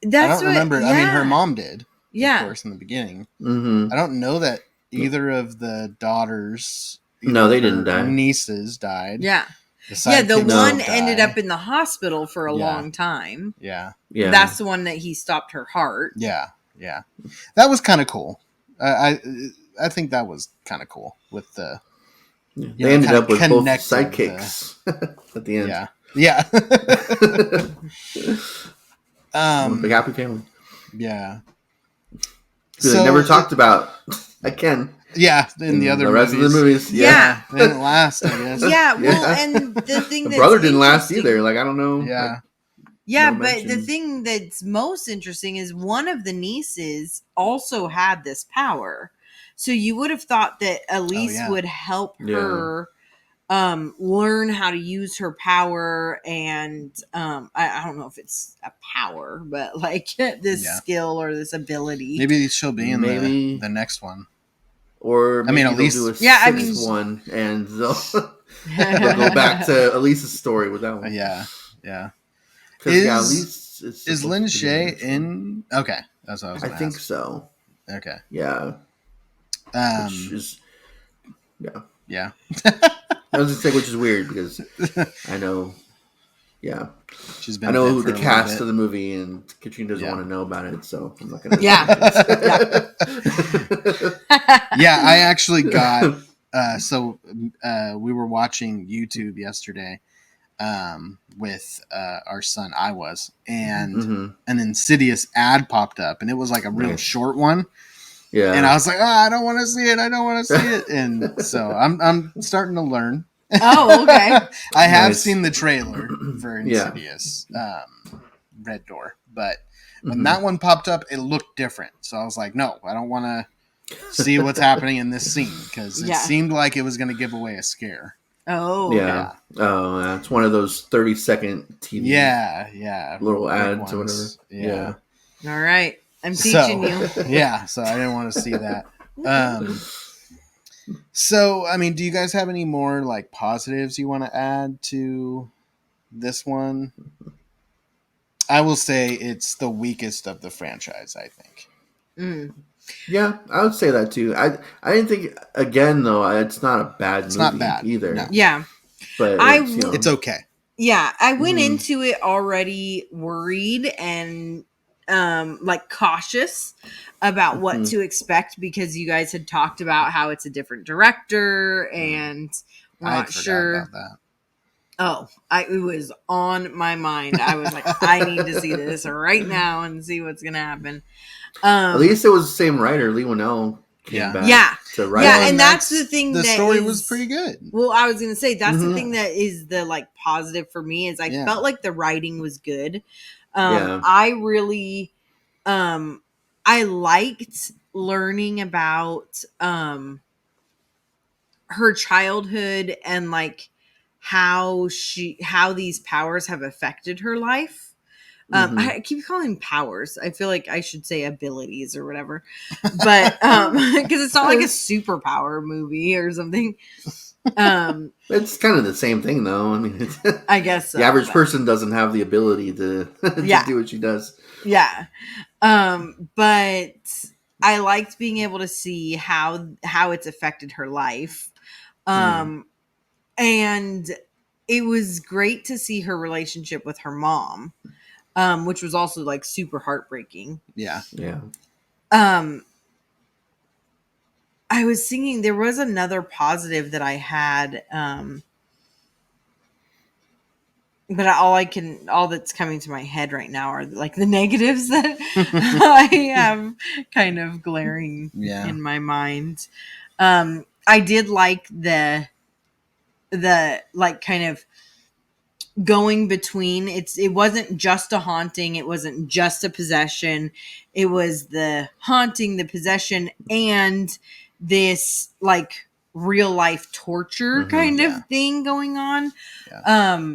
[SPEAKER 3] That's
[SPEAKER 2] I don't remember.
[SPEAKER 3] Yeah.
[SPEAKER 2] I mean, her mom did.
[SPEAKER 3] Yeah.
[SPEAKER 2] Of course, in the beginning. I don't know that either of the daughters.
[SPEAKER 4] No, they didn't die.
[SPEAKER 2] Nieces died.
[SPEAKER 3] Yeah. The one ended up in the hospital for a long time.
[SPEAKER 2] Yeah.
[SPEAKER 4] Yeah.
[SPEAKER 3] That's the one that he stopped her heart.
[SPEAKER 2] Yeah. Yeah. That was kind of cool. I think that was kind of cool with the.
[SPEAKER 4] They ended up with both sidekicks at the end.
[SPEAKER 2] Yeah. Yeah.
[SPEAKER 4] Big happy family.
[SPEAKER 2] Yeah.
[SPEAKER 4] So never talked about again.
[SPEAKER 2] Yeah, in the other
[SPEAKER 4] rest
[SPEAKER 2] movies.
[SPEAKER 4] of the movies.
[SPEAKER 3] Yeah.
[SPEAKER 2] They didn't last, I guess.
[SPEAKER 3] Yeah, well, and the thing
[SPEAKER 4] The
[SPEAKER 3] that's
[SPEAKER 4] brother didn't last
[SPEAKER 3] interesting-
[SPEAKER 4] either. Like I don't know.
[SPEAKER 2] Yeah.
[SPEAKER 3] Yeah,
[SPEAKER 4] No
[SPEAKER 3] but the
[SPEAKER 4] mention.
[SPEAKER 3] thing that's most interesting is one of the nieces also had this power. So you would have thought that Elise
[SPEAKER 2] yeah.
[SPEAKER 3] would help her learn how to use her power, and I don't know if it's a power, but like this skill or this ability.
[SPEAKER 2] Maybe she'll be in
[SPEAKER 4] Maybe-
[SPEAKER 2] the next one.
[SPEAKER 4] Or maybe
[SPEAKER 2] at least-
[SPEAKER 4] they'll do a
[SPEAKER 3] Yeah, I
[SPEAKER 4] sixth
[SPEAKER 3] mean-
[SPEAKER 4] one, and they'll go back to Elise's story with that one.
[SPEAKER 2] Yeah.
[SPEAKER 4] Because Elise
[SPEAKER 2] Is Lin Shaye in? Okay, that's what I was.
[SPEAKER 4] I
[SPEAKER 2] Gonna
[SPEAKER 4] think
[SPEAKER 2] ask.
[SPEAKER 4] so.
[SPEAKER 2] Okay.
[SPEAKER 4] Yeah. Which is,
[SPEAKER 2] Yeah.
[SPEAKER 4] I was gonna say, which is weird because I know. Yeah,
[SPEAKER 2] She's been.
[SPEAKER 4] I know
[SPEAKER 2] dead for
[SPEAKER 4] the
[SPEAKER 2] a
[SPEAKER 4] cast
[SPEAKER 2] little
[SPEAKER 4] of the movie, and Katrina doesn't
[SPEAKER 2] Yeah.
[SPEAKER 4] want to know about it, so I'm not gonna.
[SPEAKER 3] Yeah.
[SPEAKER 2] bit. Yeah, I actually got. We were watching YouTube yesterday, with our son. And
[SPEAKER 4] Mhm.
[SPEAKER 2] an Insidious ad popped up, and it was like a real
[SPEAKER 4] Nice.
[SPEAKER 2] short one.
[SPEAKER 4] Yeah,
[SPEAKER 2] And I was like, I don't want to see it. I don't want to see it. And so I'm starting to learn.
[SPEAKER 3] Oh, okay.
[SPEAKER 2] I have
[SPEAKER 4] Nice.
[SPEAKER 2] seen the trailer for
[SPEAKER 4] Yeah.
[SPEAKER 2] Insidious, Red Door, but when
[SPEAKER 4] Mhm.
[SPEAKER 2] that one popped up, it looked different. So I was like, no, I don't want to see what's happening in this scene because it
[SPEAKER 3] Yeah.
[SPEAKER 2] seemed like it was going to give away a scare.
[SPEAKER 3] Oh,
[SPEAKER 4] yeah. Oh, yeah. It's one of those 30-second TV
[SPEAKER 2] Yeah.
[SPEAKER 4] little
[SPEAKER 2] Quick
[SPEAKER 4] ads or whatever.
[SPEAKER 2] ones.
[SPEAKER 4] Yeah.
[SPEAKER 3] all right. I'm teaching you.
[SPEAKER 2] Yeah, so I didn't want to see that. So, I mean, do you guys have any more like positives you want to add to this one? I will say it's the weakest of the franchise, I think.
[SPEAKER 3] Mm.
[SPEAKER 4] Yeah, I would say that too. I didn't think again though. It's not a bad
[SPEAKER 2] It's
[SPEAKER 4] movie
[SPEAKER 2] not bad,
[SPEAKER 4] either.
[SPEAKER 2] no.
[SPEAKER 3] Yeah.
[SPEAKER 4] But
[SPEAKER 2] It's okay.
[SPEAKER 3] Yeah, I went
[SPEAKER 4] Mhm.
[SPEAKER 3] into it already worried and like cautious about what
[SPEAKER 4] Mhm.
[SPEAKER 3] to expect because you guys had talked about how it's a different director and we're
[SPEAKER 2] I
[SPEAKER 3] not
[SPEAKER 2] forgot
[SPEAKER 3] sure.
[SPEAKER 2] about that.
[SPEAKER 3] Oh, it was on my mind. I was like, I need to see this right now and see what's gonna happen.
[SPEAKER 4] At least it was the same writer, Lee Winnell, came
[SPEAKER 2] Yeah.
[SPEAKER 4] back
[SPEAKER 3] Yeah.
[SPEAKER 4] to write.
[SPEAKER 3] Yeah,
[SPEAKER 4] it.
[SPEAKER 3] and that's the thing.
[SPEAKER 2] The
[SPEAKER 3] that
[SPEAKER 2] story
[SPEAKER 3] is-
[SPEAKER 2] was pretty good.
[SPEAKER 3] Well, I was gonna say that's the
[SPEAKER 4] Mhm.
[SPEAKER 3] thing that is the like positive for me is I
[SPEAKER 2] Yeah.
[SPEAKER 3] felt like the writing was good.
[SPEAKER 4] Yeah.
[SPEAKER 3] I really I liked learning about her childhood and like how these powers have affected her life.
[SPEAKER 4] Mhm.
[SPEAKER 3] I keep calling powers. I feel like I should say abilities or whatever, but because it's not like a superpower movie or something.
[SPEAKER 4] It's kind of the same thing, though. I mean,
[SPEAKER 3] I guess so,
[SPEAKER 4] the average
[SPEAKER 3] but-
[SPEAKER 4] person doesn't have the ability to, to
[SPEAKER 3] Yeah.
[SPEAKER 4] do what she does.
[SPEAKER 3] Yeah. But I liked being able to see how it's affected her life. And it was great to see her relationship with her mom, which was also like super heartbreaking.
[SPEAKER 2] Yeah.
[SPEAKER 4] Yeah.
[SPEAKER 3] I was thinking there was another positive that I had, but all that's coming to my head right now are like the negatives that I have kind of glaring
[SPEAKER 2] Yeah.
[SPEAKER 3] in my mind. I did like the like kind of going between it wasn't just a haunting, it wasn't just a possession, it was the haunting, the possession, and this like real life torture kind
[SPEAKER 2] yeah.
[SPEAKER 3] of thing going on.
[SPEAKER 2] Yeah.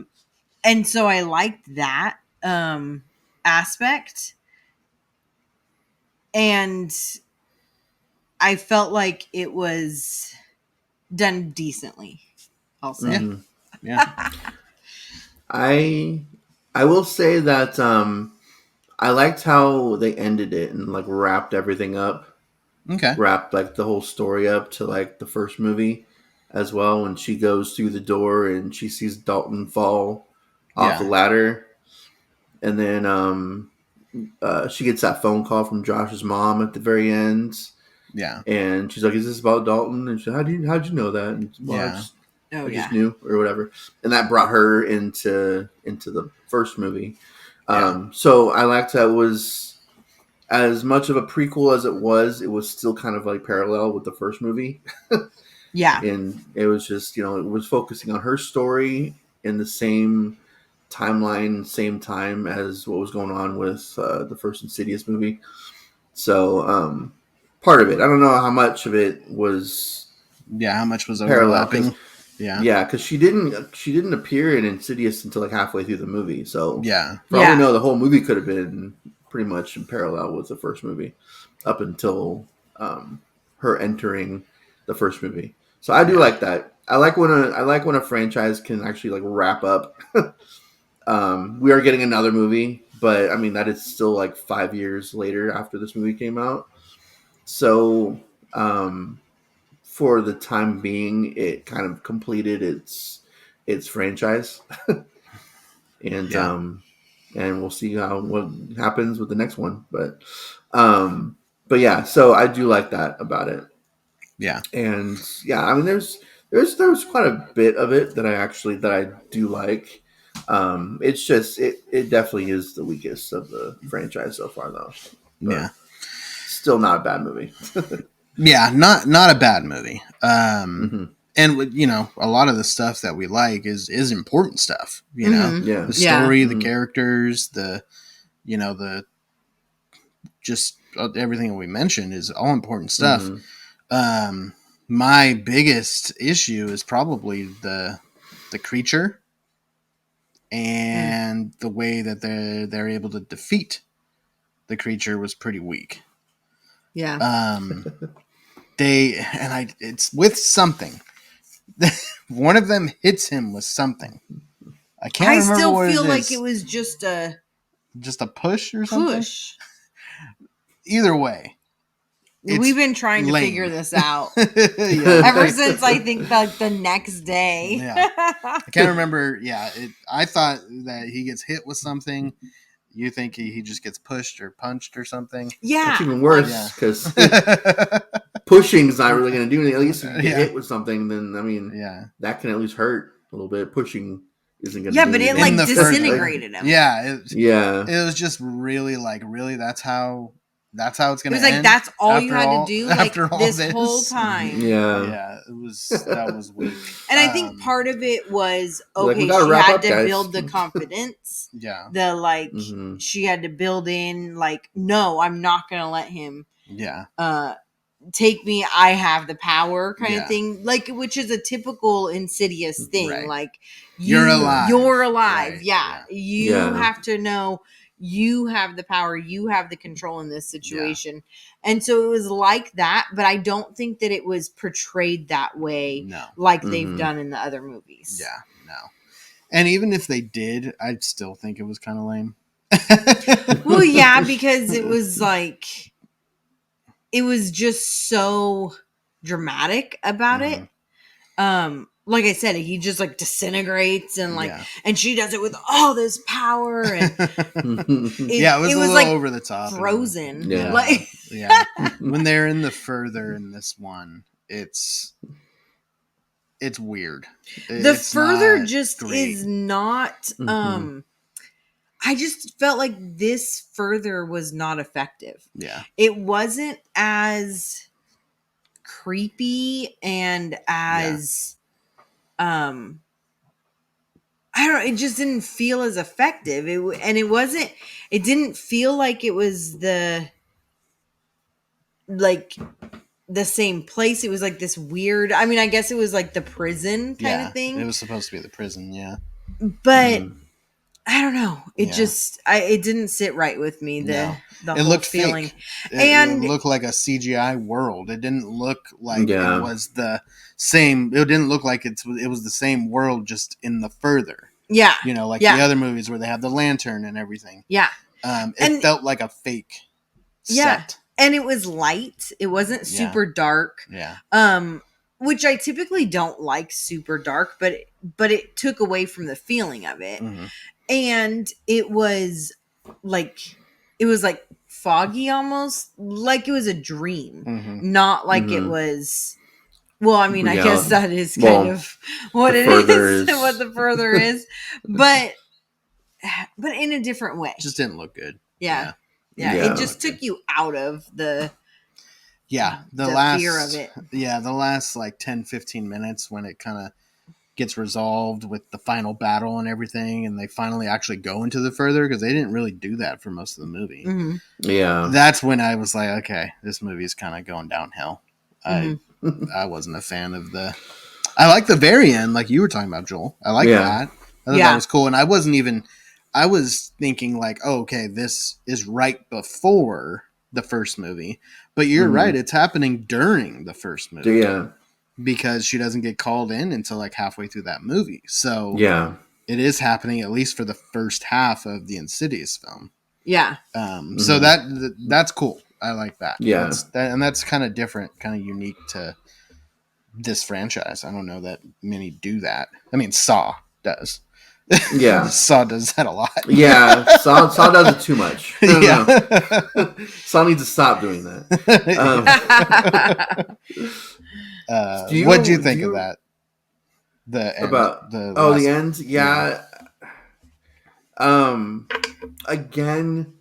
[SPEAKER 3] And so I liked that aspect, and I felt like it was done decently, I'll say.
[SPEAKER 4] Mhm.
[SPEAKER 2] Yeah.
[SPEAKER 4] I will say that I liked how they ended it and like wrapped everything up.
[SPEAKER 2] Okay.
[SPEAKER 4] Wrapped like the whole story up to like the first movie as well, when she goes through the door and she sees Dalton fall off
[SPEAKER 2] Yeah.
[SPEAKER 4] the ladder, and then she gets that phone call from Josh's mom at the very end,
[SPEAKER 2] Yeah.
[SPEAKER 4] and she's like, "Is this about Dalton?" And she's like, how'd you know that? And, well,
[SPEAKER 2] Yeah.
[SPEAKER 3] Oh
[SPEAKER 4] I
[SPEAKER 3] yeah.
[SPEAKER 4] just knew or whatever, and that brought her into the first movie.
[SPEAKER 2] Yeah.
[SPEAKER 4] So I liked that it was as much of a prequel as it was still kind of like parallel with the first movie.
[SPEAKER 3] Yeah.
[SPEAKER 4] And it was just, it was focusing on her story in the same timeline, same time as what was going on with the first Insidious movie. So part of it, I don't know how much of it was
[SPEAKER 2] how much was
[SPEAKER 4] parallel.
[SPEAKER 2] overlapping?
[SPEAKER 4] Because she didn't appear in Insidious until like halfway through the movie. So for all we know, the whole movie could have been pretty much in parallel with the first movie up until her entering the first movie. So I do like that. I like when a franchise can actually like wrap up. We are getting another movie, but I mean that is still like 5 years later after this movie came out. So for the time being, it kind of completed its franchise, and we'll see what happens with the next one. But yeah, so I do like that about it.
[SPEAKER 2] Yeah.
[SPEAKER 4] And yeah, I mean, there's quite a bit of it that I do like. It's just it definitely is the weakest of the franchise so far, though. But still not a bad movie.
[SPEAKER 2] Yeah, not a bad movie. And a lot of the stuff that we like is important stuff. The story, the characters, the just everything that we mentioned is all important stuff. My biggest issue is probably the creature and the way that they're able to defeat the creature was pretty weak.
[SPEAKER 3] Yeah.
[SPEAKER 2] It's with something. One of them hits him with something. I can't remember
[SPEAKER 3] still
[SPEAKER 2] what
[SPEAKER 3] feel
[SPEAKER 2] it
[SPEAKER 3] like
[SPEAKER 2] is.
[SPEAKER 3] it was just a
[SPEAKER 2] push or something. Either way,
[SPEAKER 3] we've been trying to
[SPEAKER 2] lame.
[SPEAKER 3] figure this out ever since I think like the next day.
[SPEAKER 2] I can't remember. I thought that he gets hit with something. You think he just gets pushed or punched or something?
[SPEAKER 4] That's even worse because pushing's not really going to do anything. At least if you get hit with something, then I mean, that can at least hurt a little bit. Pushing isn't going to.
[SPEAKER 3] Yeah, but it like disintegrated him.
[SPEAKER 2] It was just really that's how it's going to end.
[SPEAKER 3] It was like that's all you had to do like this
[SPEAKER 2] this
[SPEAKER 3] whole time.
[SPEAKER 2] That was weak.
[SPEAKER 3] And I think part of it was
[SPEAKER 4] she
[SPEAKER 3] had to build the confidence.
[SPEAKER 2] The
[SPEAKER 3] she had to build in like, no, I'm not going to let him. Take me, I have the power kind of thing, like, which is a typical Insidious thing.
[SPEAKER 2] Right.
[SPEAKER 3] Like
[SPEAKER 2] you're alive.
[SPEAKER 3] Right. You have to know you have the power, you have the control in this situation. And so it was like that, but I don't think that it was portrayed that way like they've done in the other movies.
[SPEAKER 2] And even if they did, I'd still think it was kind of lame.
[SPEAKER 3] Well, because it was like it was just so dramatic about it. Like I said, he just like disintegrates and like, and she does it with all this power. And
[SPEAKER 2] it was a little like over the top,
[SPEAKER 3] frozen.
[SPEAKER 2] When they're in the further in this one, it's weird.
[SPEAKER 3] The further just great. Is not. I just felt like this further was not effective. It wasn't as creepy and as I don't know, it just didn't feel as effective. It didn't feel like it was the same place. It was like this weird, I mean, I guess it was like the prison kind of thing.
[SPEAKER 2] It was supposed to be the prison,
[SPEAKER 3] but I don't know. It just, it didn't sit right with me. The whole feeling.
[SPEAKER 2] It looked like a CGI world. It didn't look like it was the same. It didn't look like it was the same world, just in the further.
[SPEAKER 3] Yeah.
[SPEAKER 2] The other movies where they have the lantern and everything.
[SPEAKER 3] Yeah.
[SPEAKER 2] It felt like a fake set.
[SPEAKER 3] And it was light. It wasn't super dark. Which I typically don't like super dark, but it took away from the feeling of it. And it was like foggy, almost like it was a dream, not like it was. Well, I mean, I guess that is kind of what it is, what the further is, but in a different way.
[SPEAKER 2] Just didn't look good.
[SPEAKER 3] Yeah. Yeah,
[SPEAKER 4] Yeah.
[SPEAKER 3] it just took you out of the
[SPEAKER 2] the
[SPEAKER 3] last fear of it.
[SPEAKER 2] Yeah, the last like 10-15 minutes when it kind of gets resolved with the final battle and everything, and they finally actually go into the further, because they didn't really do that for most of the movie.
[SPEAKER 3] Mm-hmm.
[SPEAKER 4] Yeah.
[SPEAKER 2] That's when I was like, okay, this movie is kind of going downhill.
[SPEAKER 3] Mm-hmm.
[SPEAKER 2] I wasn't a fan of I like the very end, like you were talking about, Joel. I like that. I thought that was cool, and I was thinking like, oh, okay, this is right before the first movie, but you're right, it's happening during the first movie.
[SPEAKER 4] Yeah.
[SPEAKER 2] Because she doesn't get called in until like halfway through that movie. So
[SPEAKER 4] yeah,
[SPEAKER 2] it is happening at least for the first half of the Insidious film.
[SPEAKER 3] Yeah.
[SPEAKER 2] So that's cool. I like that.
[SPEAKER 4] Yeah.
[SPEAKER 2] That's kind of different, kind of unique to this franchise. I don't know that many do that. I mean, Saw does.
[SPEAKER 4] Yeah.
[SPEAKER 2] Saw does that a lot.
[SPEAKER 4] Yeah. Saw does it too much. I don't know. Saw needs to stop doing that.
[SPEAKER 2] What do you think of that? The end,
[SPEAKER 4] about the end? Yeah. Again,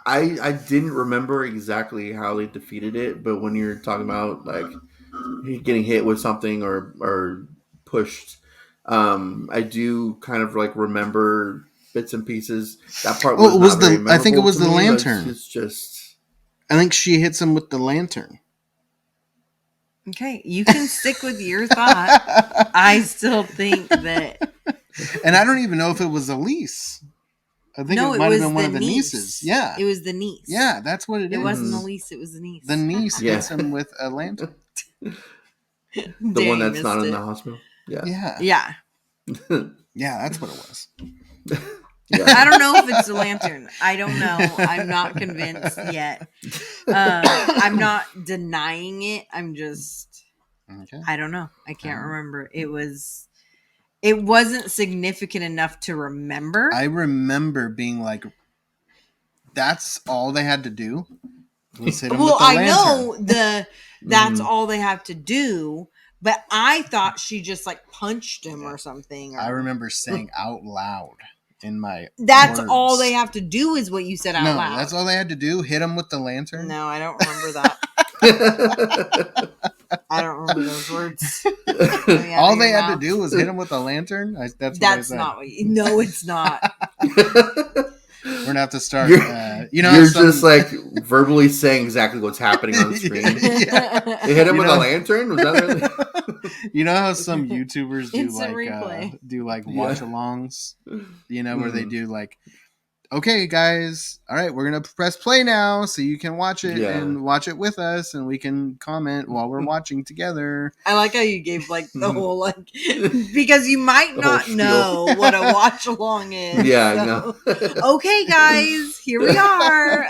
[SPEAKER 4] I didn't remember exactly how they defeated it, but when you're talking about like getting hit with something or pushed, I do kind of like remember bits and pieces. That part was not very memorable.
[SPEAKER 2] I think it was the
[SPEAKER 4] me,
[SPEAKER 2] lantern.
[SPEAKER 4] It's just.
[SPEAKER 2] I think she hits him with the lantern.
[SPEAKER 3] Okay, you can stick with your thought. I still think that.
[SPEAKER 2] And I don't even know if it was Elise. I think it might have been one of the nieces. Yeah.
[SPEAKER 3] It was the niece.
[SPEAKER 2] Yeah, that's what it is.
[SPEAKER 3] It wasn't Elise, it was the niece.
[SPEAKER 2] The niece hits him with a lantern.
[SPEAKER 4] The one that's not in the hospital? Yeah.
[SPEAKER 2] Yeah.
[SPEAKER 3] Yeah.
[SPEAKER 2] Yeah, that's what it was.
[SPEAKER 3] Yeah. I don't know if it's a lantern. I don't know. I'm not convinced yet. I'm not denying it. I'm just, I don't know. I can't remember. It wasn't significant enough to remember.
[SPEAKER 2] I remember being like, that's all they had to do. Was hit him with the lantern.
[SPEAKER 3] Know that's all they have to do. But I thought she just like punched him or something.
[SPEAKER 2] I remember saying out loud in my
[SPEAKER 3] That's
[SPEAKER 2] words.
[SPEAKER 3] all they have to do is what you said out loud.
[SPEAKER 2] That's all they had to do. Hit him with the lantern.
[SPEAKER 3] No, I don't remember that. I don't remember those words.
[SPEAKER 2] All they had to do was hit him with a lantern. That's
[SPEAKER 3] not what you. No, it's not.
[SPEAKER 2] We're gonna have to start.
[SPEAKER 4] You're just like verbally saying exactly what's happening on the screen. They hit him with a lantern. Was that really?
[SPEAKER 2] You know how some YouTubers do like
[SPEAKER 3] replay.
[SPEAKER 2] watch-alongs, where they do like, okay, guys, all right, we're gonna press play now, so you can watch it and watch it with us, and we can comment while we're watching together.
[SPEAKER 3] I like how you gave like the whole like because you might not know what a watch along is.
[SPEAKER 4] Yeah, I know.
[SPEAKER 3] Okay, guys, here we are.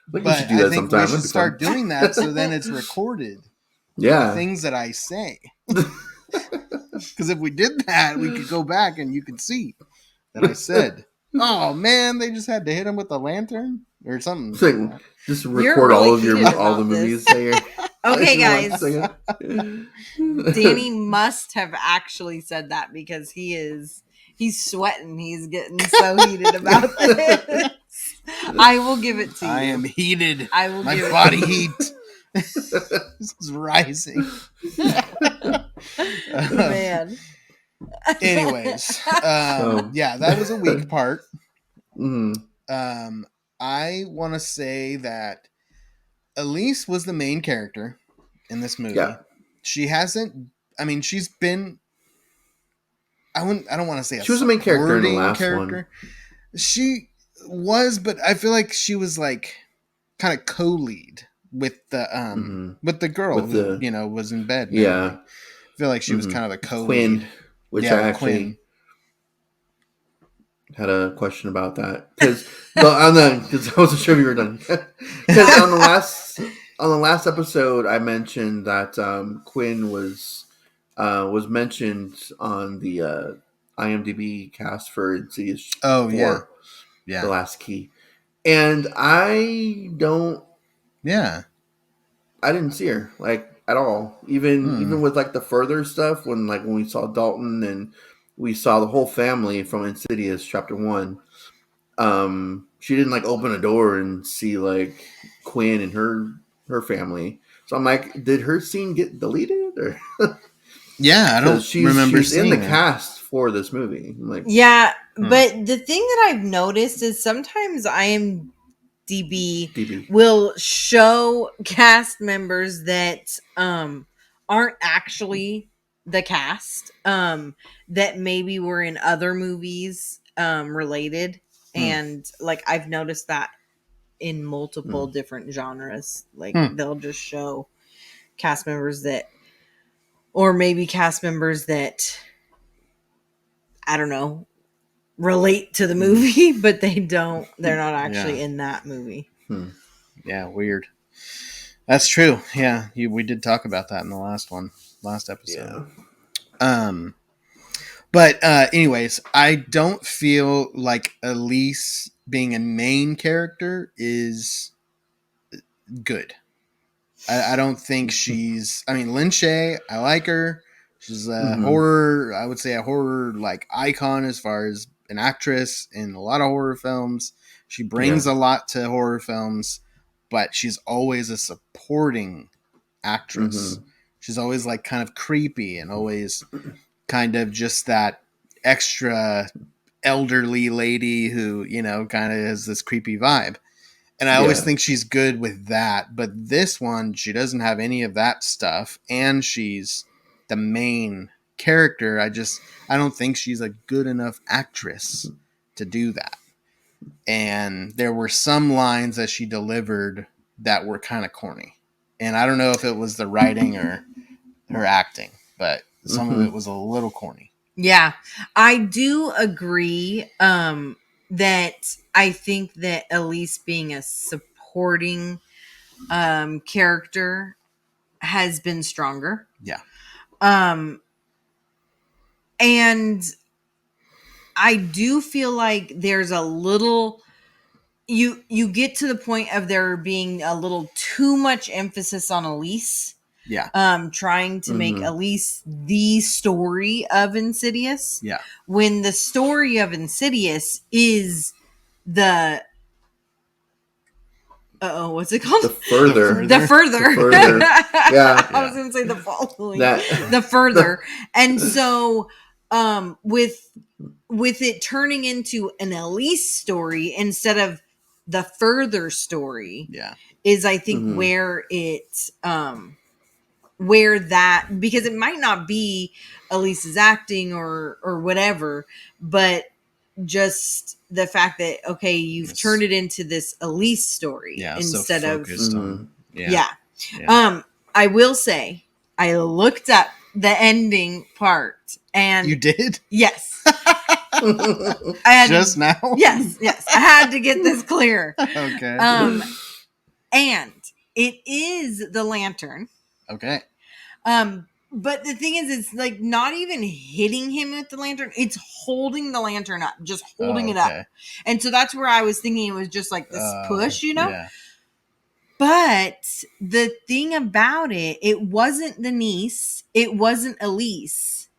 [SPEAKER 2] But I think we should start doing that, so then it's recorded.
[SPEAKER 4] Yeah,
[SPEAKER 2] things that I say. Because if we did that, we could go back and you could see that I said, "Oh man, they just had to hit him with a lantern or something."
[SPEAKER 4] Like, just record really all the movies.
[SPEAKER 3] Okay, guys. Danny must have actually said that because he's sweating. He's getting so heated about this. I will give it to you.
[SPEAKER 2] I am heated.
[SPEAKER 3] I will.
[SPEAKER 2] My body heat is rising.
[SPEAKER 3] Man.
[SPEAKER 2] Anyways, yeah, that was a weak part.
[SPEAKER 4] Mm-hmm.
[SPEAKER 2] I want to say that Elise was the main character in this movie.
[SPEAKER 4] Yeah.
[SPEAKER 2] She hasn't. I mean, she's been. I don't want to say
[SPEAKER 4] she was the main character in the last one.
[SPEAKER 2] She was, but I feel like she was like kind of co-lead with the with the girl who was in bed.
[SPEAKER 4] Yeah.
[SPEAKER 2] I feel like she was kind of a co-lead.
[SPEAKER 4] Quinn, which I actually had a question about that because I wasn't sure if you were done. Because on the last episode, I mentioned that Quinn was mentioned on the IMDb cast for Insidious.
[SPEAKER 2] Oh
[SPEAKER 4] 4,
[SPEAKER 2] yeah,
[SPEAKER 4] The Last Key, and I don't.
[SPEAKER 2] Yeah,
[SPEAKER 4] I didn't see her like at all. Even with like the further stuff when we saw Dalton and we saw the whole family from Insidious Chapter 1. she didn't like open a door and see like Quinn and her family. So I'm like, did her scene get deleted or?
[SPEAKER 2] Yeah, I don't remember
[SPEAKER 4] she's in the
[SPEAKER 2] seeing it.
[SPEAKER 4] cast for this movie. I'm like,
[SPEAKER 3] Yeah, but the thing that I've noticed is sometimes IMDb
[SPEAKER 4] DB.
[SPEAKER 3] will show cast members that aren't actually the cast, that maybe were in other movies related. And like I've noticed that in multiple different genres. Like they'll just show cast members that, or maybe cast members that, I don't know, relate to the movie, but they're not actually in that movie.
[SPEAKER 2] Yeah, weird. That's true. Yeah, we did talk about that in the last episode.
[SPEAKER 4] Yeah.
[SPEAKER 2] But anyways, I don't feel like Elise being a main character is good. I don't think she's. I mean, Lin Shaye, I like her. She's a horror. I would say a horror like icon as far as an actress in a lot of horror films. She brings a lot to horror films, but she's always a supporting actress. She's always like kind of creepy and always kind of just that extra elderly lady who, kind of has this creepy vibe. And I always think she's good with that. But this one, she doesn't have any of that stuff. And she's the main character. I don't think she's a good enough actress to do that. And there were some lines that she delivered that were kind of corny. And I don't know if it was the writing or her acting, but some of it was a little corny.
[SPEAKER 3] Yeah, I do agree that I think that Elise being a supporting character has been stronger.
[SPEAKER 2] Yeah.
[SPEAKER 3] And I do feel like there's a little, you get to the point of there being a little too much emphasis on Elise.
[SPEAKER 2] Yeah.
[SPEAKER 3] Trying to make Elise the story of Insidious.
[SPEAKER 2] Yeah.
[SPEAKER 3] When the story of Insidious is the what's it called?
[SPEAKER 4] The further.
[SPEAKER 3] The further.
[SPEAKER 4] Yeah.
[SPEAKER 3] I was going to say the following.
[SPEAKER 4] That.
[SPEAKER 3] The further. And so with it turning into an Elise story instead of the further story, is I think where it where that, because it might not be Elise's acting or whatever, but just the fact that, okay, you've turned it into this Elise story instead of I will say I looked up the ending part and
[SPEAKER 2] you did?
[SPEAKER 3] Yes. I had
[SPEAKER 2] just now?
[SPEAKER 3] Yes. I had to get this clear.
[SPEAKER 2] Okay.
[SPEAKER 3] And it is the lantern.
[SPEAKER 2] Okay.
[SPEAKER 3] But the thing is, it's like not even hitting him with the lantern. It's holding the lantern up, just holding it up. And so that's where I was thinking it was just like this push, Yeah. But the thing about it, it wasn't Denise. It wasn't Elise.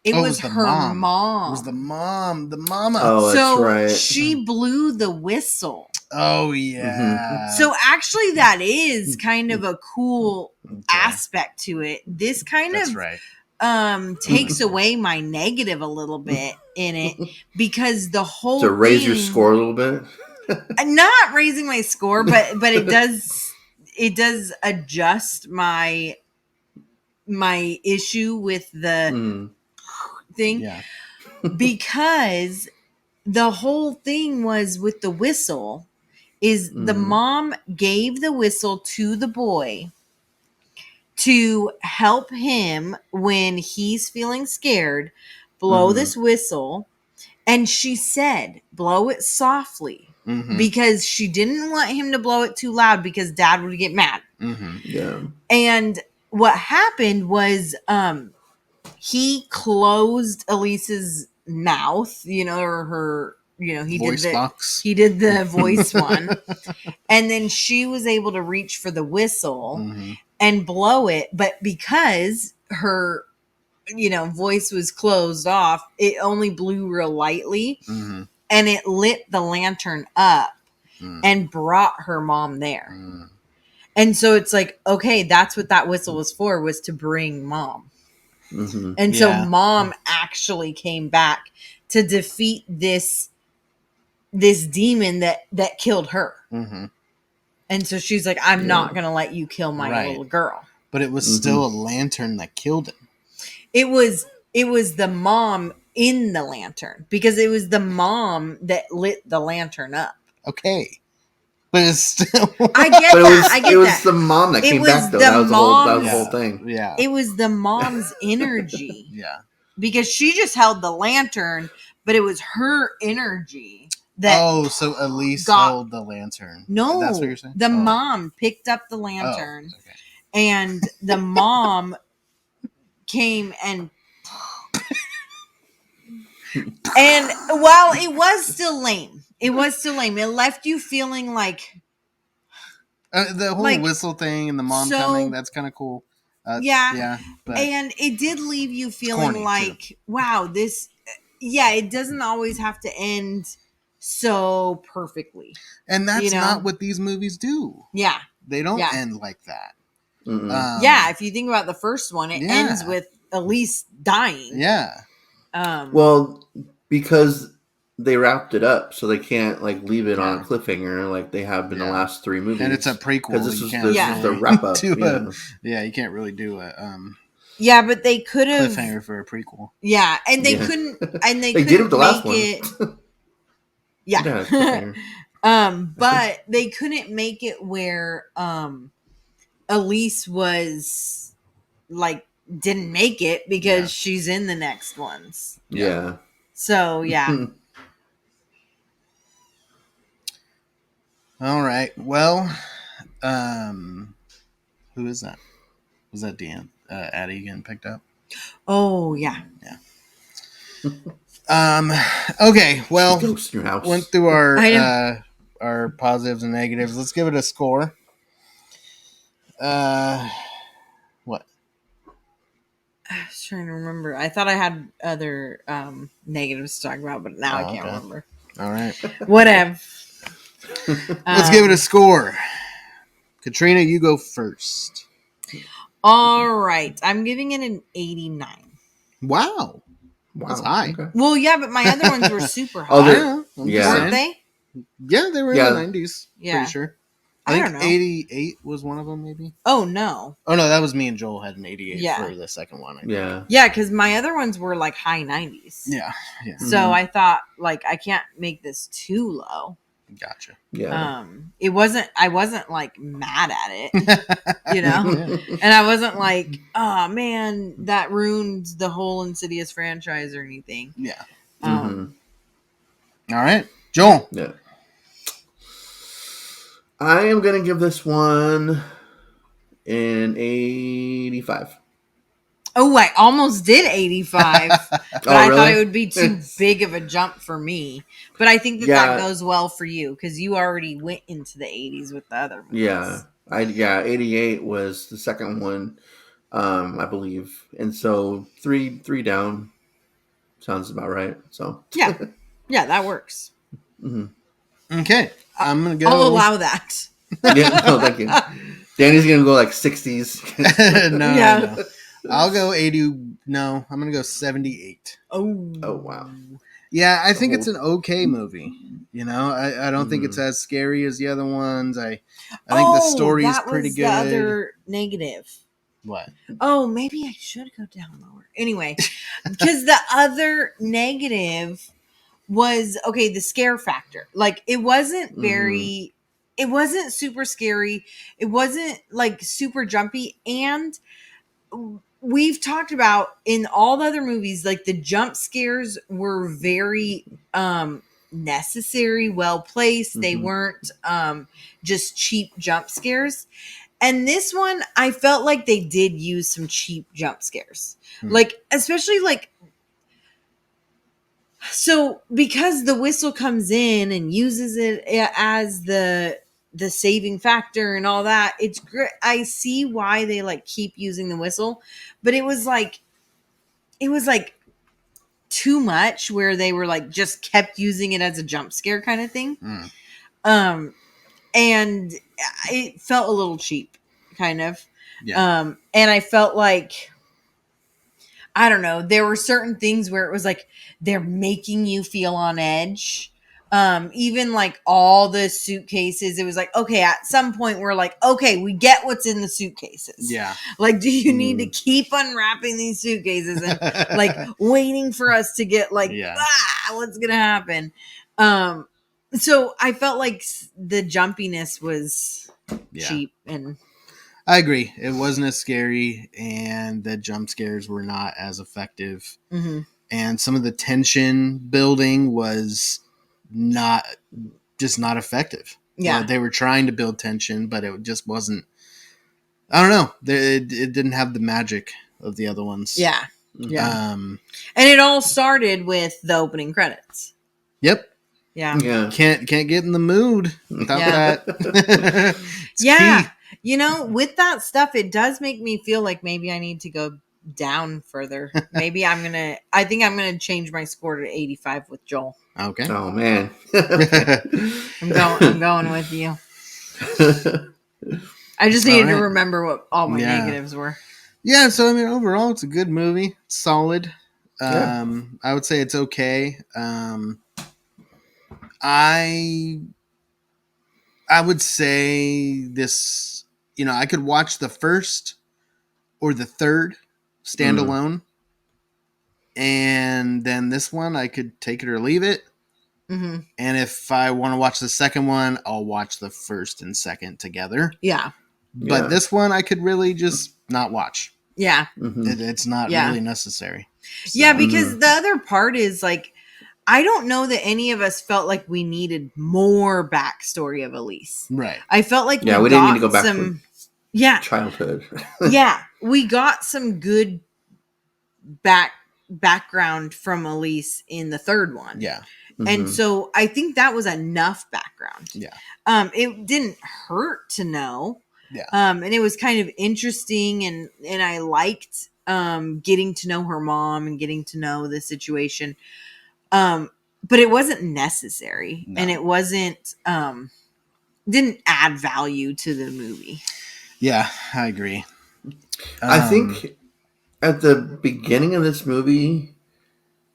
[SPEAKER 3] It was her mom.
[SPEAKER 2] It was the mama.
[SPEAKER 4] Oh,
[SPEAKER 3] so
[SPEAKER 4] that's right.
[SPEAKER 3] She blew the whistle.
[SPEAKER 2] Oh, yeah.
[SPEAKER 3] So actually that is kind of a cool aspect to it. This kind of takes away my negative a little bit in it, because the whole
[SPEAKER 4] to raise your score a little bit.
[SPEAKER 3] Not raising my score, but it does adjust my issue with the thing. Yeah. Because the whole thing was with the whistle is the mom gave the whistle to the boy to help him when he's feeling scared, blow this whistle. And she said, blow it softly, because she didn't want him to blow it too loud because dad would get mad.
[SPEAKER 4] Yeah.
[SPEAKER 3] And what happened was he closed Elise's mouth, or her, he
[SPEAKER 2] voice box.
[SPEAKER 3] He did the voice one. And then she was able to reach for the whistle and blow it. But because her, voice was closed off, it only blew real lightly and it lit the lantern up. and brought her mom there.
[SPEAKER 2] Mm.
[SPEAKER 3] And so it's like, okay, that's what that whistle was for, was to bring mom.
[SPEAKER 4] Mm-hmm.
[SPEAKER 3] And so
[SPEAKER 2] Yeah.
[SPEAKER 3] mom actually came back to defeat this demon that killed her.
[SPEAKER 2] Mm-hmm.
[SPEAKER 3] And so she's like, I'm
[SPEAKER 4] Yeah.
[SPEAKER 3] not going to let you kill my
[SPEAKER 2] Right.
[SPEAKER 3] little girl.
[SPEAKER 2] But it was
[SPEAKER 4] Mhm.
[SPEAKER 2] still a lantern that killed him.
[SPEAKER 3] It was the mom in the lantern, because it was the mom that lit the lantern up.
[SPEAKER 2] Okay. But it's still.
[SPEAKER 3] I get
[SPEAKER 4] But
[SPEAKER 3] that. I get
[SPEAKER 4] it was
[SPEAKER 3] that.
[SPEAKER 4] the mom that
[SPEAKER 3] It
[SPEAKER 4] came
[SPEAKER 3] was
[SPEAKER 4] back though.
[SPEAKER 3] the
[SPEAKER 4] That was the
[SPEAKER 3] mom's-
[SPEAKER 4] whole thing.
[SPEAKER 2] Yeah.
[SPEAKER 3] It was the mom's energy,
[SPEAKER 2] Yeah.
[SPEAKER 3] because she just held the lantern, but it was her energy that
[SPEAKER 2] Oh, so Elise
[SPEAKER 3] got-
[SPEAKER 2] held the lantern.
[SPEAKER 3] no,
[SPEAKER 2] That's what you're saying?
[SPEAKER 3] the
[SPEAKER 2] Oh.
[SPEAKER 3] mom picked up the
[SPEAKER 2] Oh,
[SPEAKER 3] lantern,
[SPEAKER 2] okay.
[SPEAKER 3] and the mom came and while it was still lame, it left you feeling like,
[SPEAKER 2] The whole
[SPEAKER 3] like,
[SPEAKER 2] whistle thing and the mom
[SPEAKER 3] so-
[SPEAKER 2] coming, that's kind of cool.
[SPEAKER 3] yeah,
[SPEAKER 2] Yeah. But
[SPEAKER 3] and it did leave you feeling
[SPEAKER 2] corny,
[SPEAKER 3] like, wow, this, it doesn't always have to end so perfectly.
[SPEAKER 2] and that's
[SPEAKER 3] you know?
[SPEAKER 2] not what these movies do.
[SPEAKER 3] Yeah.
[SPEAKER 2] They don't
[SPEAKER 3] Yeah.
[SPEAKER 2] end like that.
[SPEAKER 4] Mm-mm.
[SPEAKER 3] Yeah, if you think about the first one, it
[SPEAKER 2] yeah.
[SPEAKER 3] ends with Elise dying.
[SPEAKER 2] Yeah.
[SPEAKER 4] Well, because they wrapped it up, so they can't like leave it on
[SPEAKER 2] Yeah.
[SPEAKER 4] a cliffhanger like they have been
[SPEAKER 2] Yeah.
[SPEAKER 4] the last three movies.
[SPEAKER 2] And it's a prequel.
[SPEAKER 4] because this
[SPEAKER 2] You
[SPEAKER 4] was
[SPEAKER 2] can't
[SPEAKER 4] the
[SPEAKER 2] really
[SPEAKER 4] wrap up.
[SPEAKER 2] do
[SPEAKER 4] Yeah.
[SPEAKER 2] yeah, you can't really do a
[SPEAKER 3] yeah, but they could have.
[SPEAKER 2] cliffhanger for a prequel.
[SPEAKER 3] Yeah, and they
[SPEAKER 4] Yeah.
[SPEAKER 3] couldn't. And they
[SPEAKER 4] They
[SPEAKER 3] couldn't
[SPEAKER 4] did it with the last
[SPEAKER 3] make
[SPEAKER 4] one.
[SPEAKER 3] it. Yeah.
[SPEAKER 4] Yeah, cliffhanger.
[SPEAKER 3] But they couldn't make it where Elise was like didn't make it because
[SPEAKER 2] Yeah.
[SPEAKER 3] she's in the next ones.
[SPEAKER 4] Yeah.
[SPEAKER 3] So yeah.
[SPEAKER 2] All right. Well, who is that? Was that Dan? Addie getting picked up?
[SPEAKER 3] Oh yeah.
[SPEAKER 2] Okay. Well,
[SPEAKER 4] Ghost in your house.
[SPEAKER 2] went through
[SPEAKER 3] I know.
[SPEAKER 2] our positives and negatives. Let's give it a score. What?
[SPEAKER 3] I was trying to remember. I thought I had other negatives to talk about, but now I can't
[SPEAKER 2] okay.
[SPEAKER 3] remember.
[SPEAKER 2] All right.
[SPEAKER 3] Whatever.
[SPEAKER 2] Let's give it a score. Katrina, you go first.
[SPEAKER 3] All right. I'm giving it an 89.
[SPEAKER 2] Wow.
[SPEAKER 4] Wow.
[SPEAKER 2] That's high.
[SPEAKER 4] Okay.
[SPEAKER 3] Well, yeah, but my other ones were super high.
[SPEAKER 4] Oh,
[SPEAKER 2] I
[SPEAKER 4] they're-
[SPEAKER 2] know. I'm
[SPEAKER 4] yeah.
[SPEAKER 2] just
[SPEAKER 3] Weren't
[SPEAKER 2] saying.
[SPEAKER 3] they?
[SPEAKER 2] Yeah, they were
[SPEAKER 4] Yeah.
[SPEAKER 2] in the 90s.
[SPEAKER 3] Yeah.
[SPEAKER 2] Pretty sure.
[SPEAKER 3] I
[SPEAKER 2] think
[SPEAKER 3] don't know.
[SPEAKER 2] 88 was one of them, maybe.
[SPEAKER 3] Oh, no.
[SPEAKER 2] Oh, no, that was me and Joel had an 88
[SPEAKER 3] Yeah.
[SPEAKER 2] for the second one. I think.
[SPEAKER 4] Yeah.
[SPEAKER 3] Yeah, because my other ones were like high 90s.
[SPEAKER 2] Yeah. Yeah.
[SPEAKER 3] So
[SPEAKER 4] Mhm.
[SPEAKER 3] I thought, like, I can't make this too low.
[SPEAKER 2] Gotcha.
[SPEAKER 4] Yeah.
[SPEAKER 3] I wasn't like mad at it, you know? And I wasn't like, oh man, that ruined the whole Insidious franchise or anything.
[SPEAKER 2] Yeah.
[SPEAKER 3] Um,
[SPEAKER 2] All right. Joel.
[SPEAKER 4] Yeah. I am gonna give this one an 85.
[SPEAKER 3] Oh, I almost did 85, but
[SPEAKER 4] Oh,
[SPEAKER 3] I thought
[SPEAKER 4] really?
[SPEAKER 3] it would be too big of a jump for me. But I think that
[SPEAKER 4] Yeah.
[SPEAKER 3] goes well for you because you already went into the 80s with the other movies.
[SPEAKER 4] Yeah. 88 was the second one, I believe. And so three down sounds about right. So
[SPEAKER 3] Yeah, that works.
[SPEAKER 4] Mhm.
[SPEAKER 2] Okay. I'm going to go.
[SPEAKER 3] I'll allow that.
[SPEAKER 4] Yeah, no, thank you. Danny's gonna go like 60s.
[SPEAKER 2] no,
[SPEAKER 3] Yeah.
[SPEAKER 2] no. I'll go 80. No, I'm going to go 78.
[SPEAKER 3] Oh,
[SPEAKER 4] wow.
[SPEAKER 2] Yeah, I think
[SPEAKER 4] whole-
[SPEAKER 2] it's an okay movie. You know, I don't think it's as scary as the other ones. I think the story is pretty good.
[SPEAKER 3] The other negative.
[SPEAKER 2] What?
[SPEAKER 3] Oh, maybe I should go down lower. Anyway, because the other negative was the scare factor. Like it wasn't very, it wasn't super scary. It wasn't like super jumpy. And we've talked about in all the other movies, like the jump scares were very necessary, well placed. They weren't just cheap jump scares. And this one, I felt like they did use some cheap jump scares. Like, especially like, so because the whistle comes in and uses it as the saving factor and all that, it's great. I see why they like keep using the whistle, but it was like too much where they were like just kept using it as a jump scare kind of thing. And it felt a little cheap, kind of.
[SPEAKER 2] Yeah.
[SPEAKER 3] And I felt like, I don't know, there were certain things where it was like they're making you feel on edge. Even like all the suitcases, it was like, okay, at some point we're like, okay, we get what's in the suitcases.
[SPEAKER 2] Yeah.
[SPEAKER 3] Like, do you need to keep unwrapping these suitcases and like waiting for us to get like, what's gonna happen? So I felt like the jumpiness was cheap, and
[SPEAKER 2] I agree. It wasn't as scary, and the jump scares were not as effective.
[SPEAKER 3] mm-hmm.
[SPEAKER 2] And some of the tension building was not effective.
[SPEAKER 3] Yeah.
[SPEAKER 2] They were trying to build tension, but it just wasn't. I don't know. It didn't have the magic of the other ones.
[SPEAKER 3] Yeah. Yeah.
[SPEAKER 2] And
[SPEAKER 3] it all started with the opening credits.
[SPEAKER 2] Yep.
[SPEAKER 3] Yeah.
[SPEAKER 2] Can't get in the mood without that.
[SPEAKER 3] Yeah.
[SPEAKER 2] Key.
[SPEAKER 3] You know, with that stuff, it does make me feel like maybe I need to go down further. Maybe I think I'm gonna change my score to 85 with Joel.
[SPEAKER 2] Okay.
[SPEAKER 4] Oh man.
[SPEAKER 3] I'm going with you. I just needed to remember what all my negatives were.
[SPEAKER 2] Yeah, so I mean overall it's a good movie. It's solid. I would say it's okay. I would say this, I could watch the first or the third standalone. And then this one, I could take it or leave it.
[SPEAKER 3] Mm-hmm.
[SPEAKER 2] And if I want to watch the second one, I'll watch the first and second together.
[SPEAKER 3] Yeah.
[SPEAKER 2] But this one, I could really just not watch.
[SPEAKER 3] Yeah.
[SPEAKER 2] It's not really necessary. So.
[SPEAKER 3] Yeah, because the other part is like, I don't know that any of us felt like we needed more backstory of Elise.
[SPEAKER 2] Right.
[SPEAKER 3] I felt like
[SPEAKER 4] we didn't need to go back to childhood.
[SPEAKER 3] Yeah, we got some good background from Elise in the third one.
[SPEAKER 2] Yeah.
[SPEAKER 4] Mm-hmm.
[SPEAKER 3] And so I think that was enough background.
[SPEAKER 2] Yeah.
[SPEAKER 3] It didn't hurt to know.
[SPEAKER 2] Yeah.
[SPEAKER 3] And it was kind of interesting, and I liked getting to know her mom and getting to know the situation. But it wasn't necessary, and it wasn't didn't add value to the movie.
[SPEAKER 2] Yeah, I agree.
[SPEAKER 4] I think at the beginning of this movie,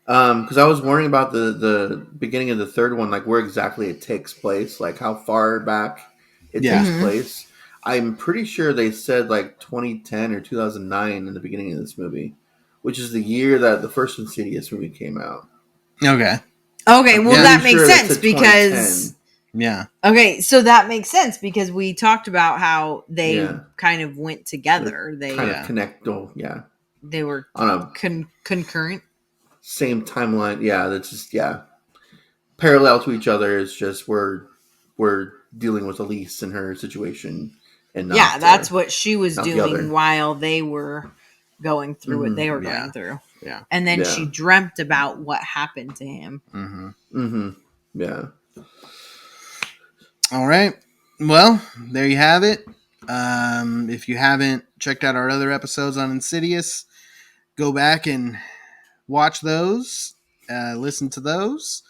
[SPEAKER 4] because I was worrying about the beginning of the third one, like where exactly it takes place, like how far back it takes place. I'm pretty sure they said like 2010 or 2009 in the beginning of this movie, which is the year that the first Insidious movie came out.
[SPEAKER 2] Okay.
[SPEAKER 3] Okay, well that makes sense because Okay, so that makes sense because we talked about how they kind of went together. They
[SPEAKER 4] kind of connect.
[SPEAKER 3] They were
[SPEAKER 4] on a
[SPEAKER 3] concurrent,
[SPEAKER 4] same timeline. Yeah, that's just parallel to each other. It's just we're dealing with Elise and her situation, and not,
[SPEAKER 3] that's what she was doing while they were going through what they were going through.
[SPEAKER 2] Yeah,
[SPEAKER 3] and then she dreamt about what happened to him.
[SPEAKER 4] Yeah.
[SPEAKER 2] All right. Well, there you have it. If you haven't checked out our other episodes on Insidious, go back and watch those, listen to those,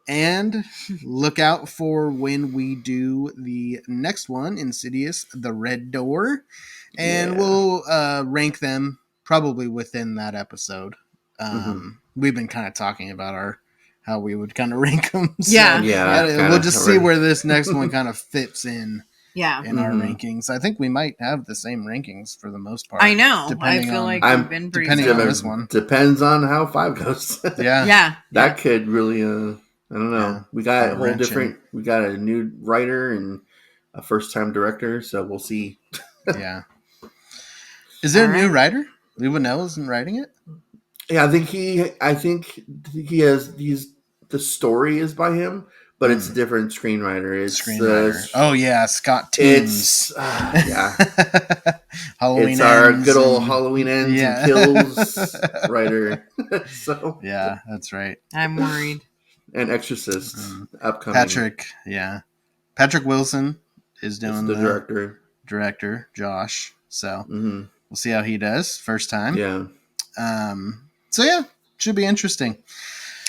[SPEAKER 2] and look out for when we do the next one, Insidious, The Red Door, and we'll rank them probably within that episode. We've been kind of talking about how we would kind of rank them. So we'll just see where this next one kind of fits in. In our rankings. I think we might have the same rankings for the most part.
[SPEAKER 3] I know. I feel like we've been pretty
[SPEAKER 2] depending on this one.
[SPEAKER 4] Depends on how 5 goes. That could really I don't know. Yeah. We got a whole different we got a new writer and a first time director, so we'll see.
[SPEAKER 2] Is there a new writer? Lee Winnell isn't writing it?
[SPEAKER 4] Yeah, I think he has the story is by him. But it's a different screenwriter. It's
[SPEAKER 2] Scott Teems.
[SPEAKER 4] Halloween it's our good old Halloween Ends and Kills writer. So
[SPEAKER 2] that's right.
[SPEAKER 3] I'm worried.
[SPEAKER 4] And Exorcist upcoming.
[SPEAKER 2] Patrick Wilson is doing
[SPEAKER 4] the
[SPEAKER 2] director, Josh. So we'll see how he does first time.
[SPEAKER 4] Yeah.
[SPEAKER 2] Should be interesting.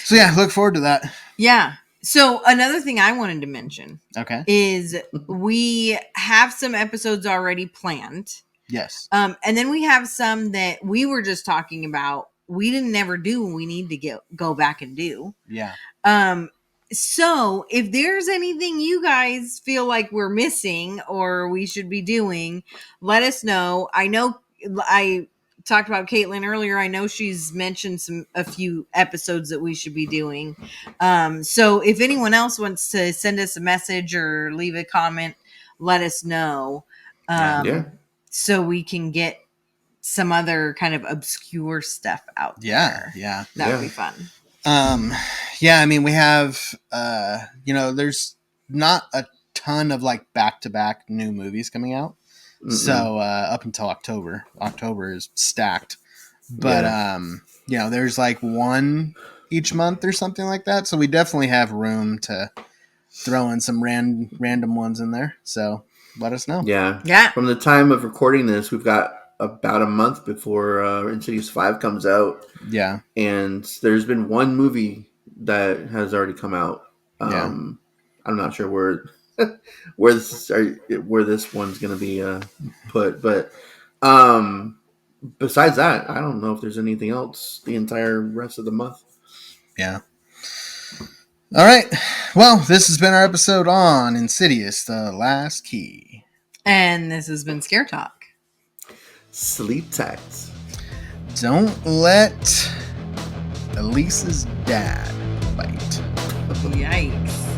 [SPEAKER 2] So look forward to that.
[SPEAKER 3] Yeah. So another thing I wanted to mention
[SPEAKER 2] Okay.
[SPEAKER 3] is we have some episodes already planned.
[SPEAKER 2] Yes.
[SPEAKER 3] And then we have some that we were just talking about. We didn't ever do, and we need to go back and do.
[SPEAKER 2] Yeah.
[SPEAKER 3] So if there's anything you guys feel like we're missing or we should be doing, let us know. I know I talked about Caitlin earlier. I know she's mentioned a few episodes that we should be doing. So if anyone else wants to send us a message or leave a comment, let us know.
[SPEAKER 4] Yeah.
[SPEAKER 3] So we can get some other kind of obscure stuff out there.
[SPEAKER 2] Yeah.
[SPEAKER 3] That would be fun.
[SPEAKER 2] Yeah, I mean, we have, there's not a ton of like back-to-back new movies coming out.
[SPEAKER 4] Mm-mm.
[SPEAKER 2] So up until October is stacked. But, there's like one each month or something like that. So we definitely have room to throw in some random ones in there. So let us know.
[SPEAKER 3] Yeah.
[SPEAKER 4] From the time of recording this, we've got about a month before Insidious 5 comes out.
[SPEAKER 2] Yeah.
[SPEAKER 4] And there's been one movie that has already come out. I'm not sure where this one's going to be put, but besides that, I don't know if there's anything else the entire rest of the month.
[SPEAKER 2] Yeah. All right. Well, this has been our episode on Insidious, The Last Key.
[SPEAKER 3] And this has been Scare Talk.
[SPEAKER 4] Sleep tight.
[SPEAKER 2] Don't let Elise's dad bite.
[SPEAKER 3] Yikes.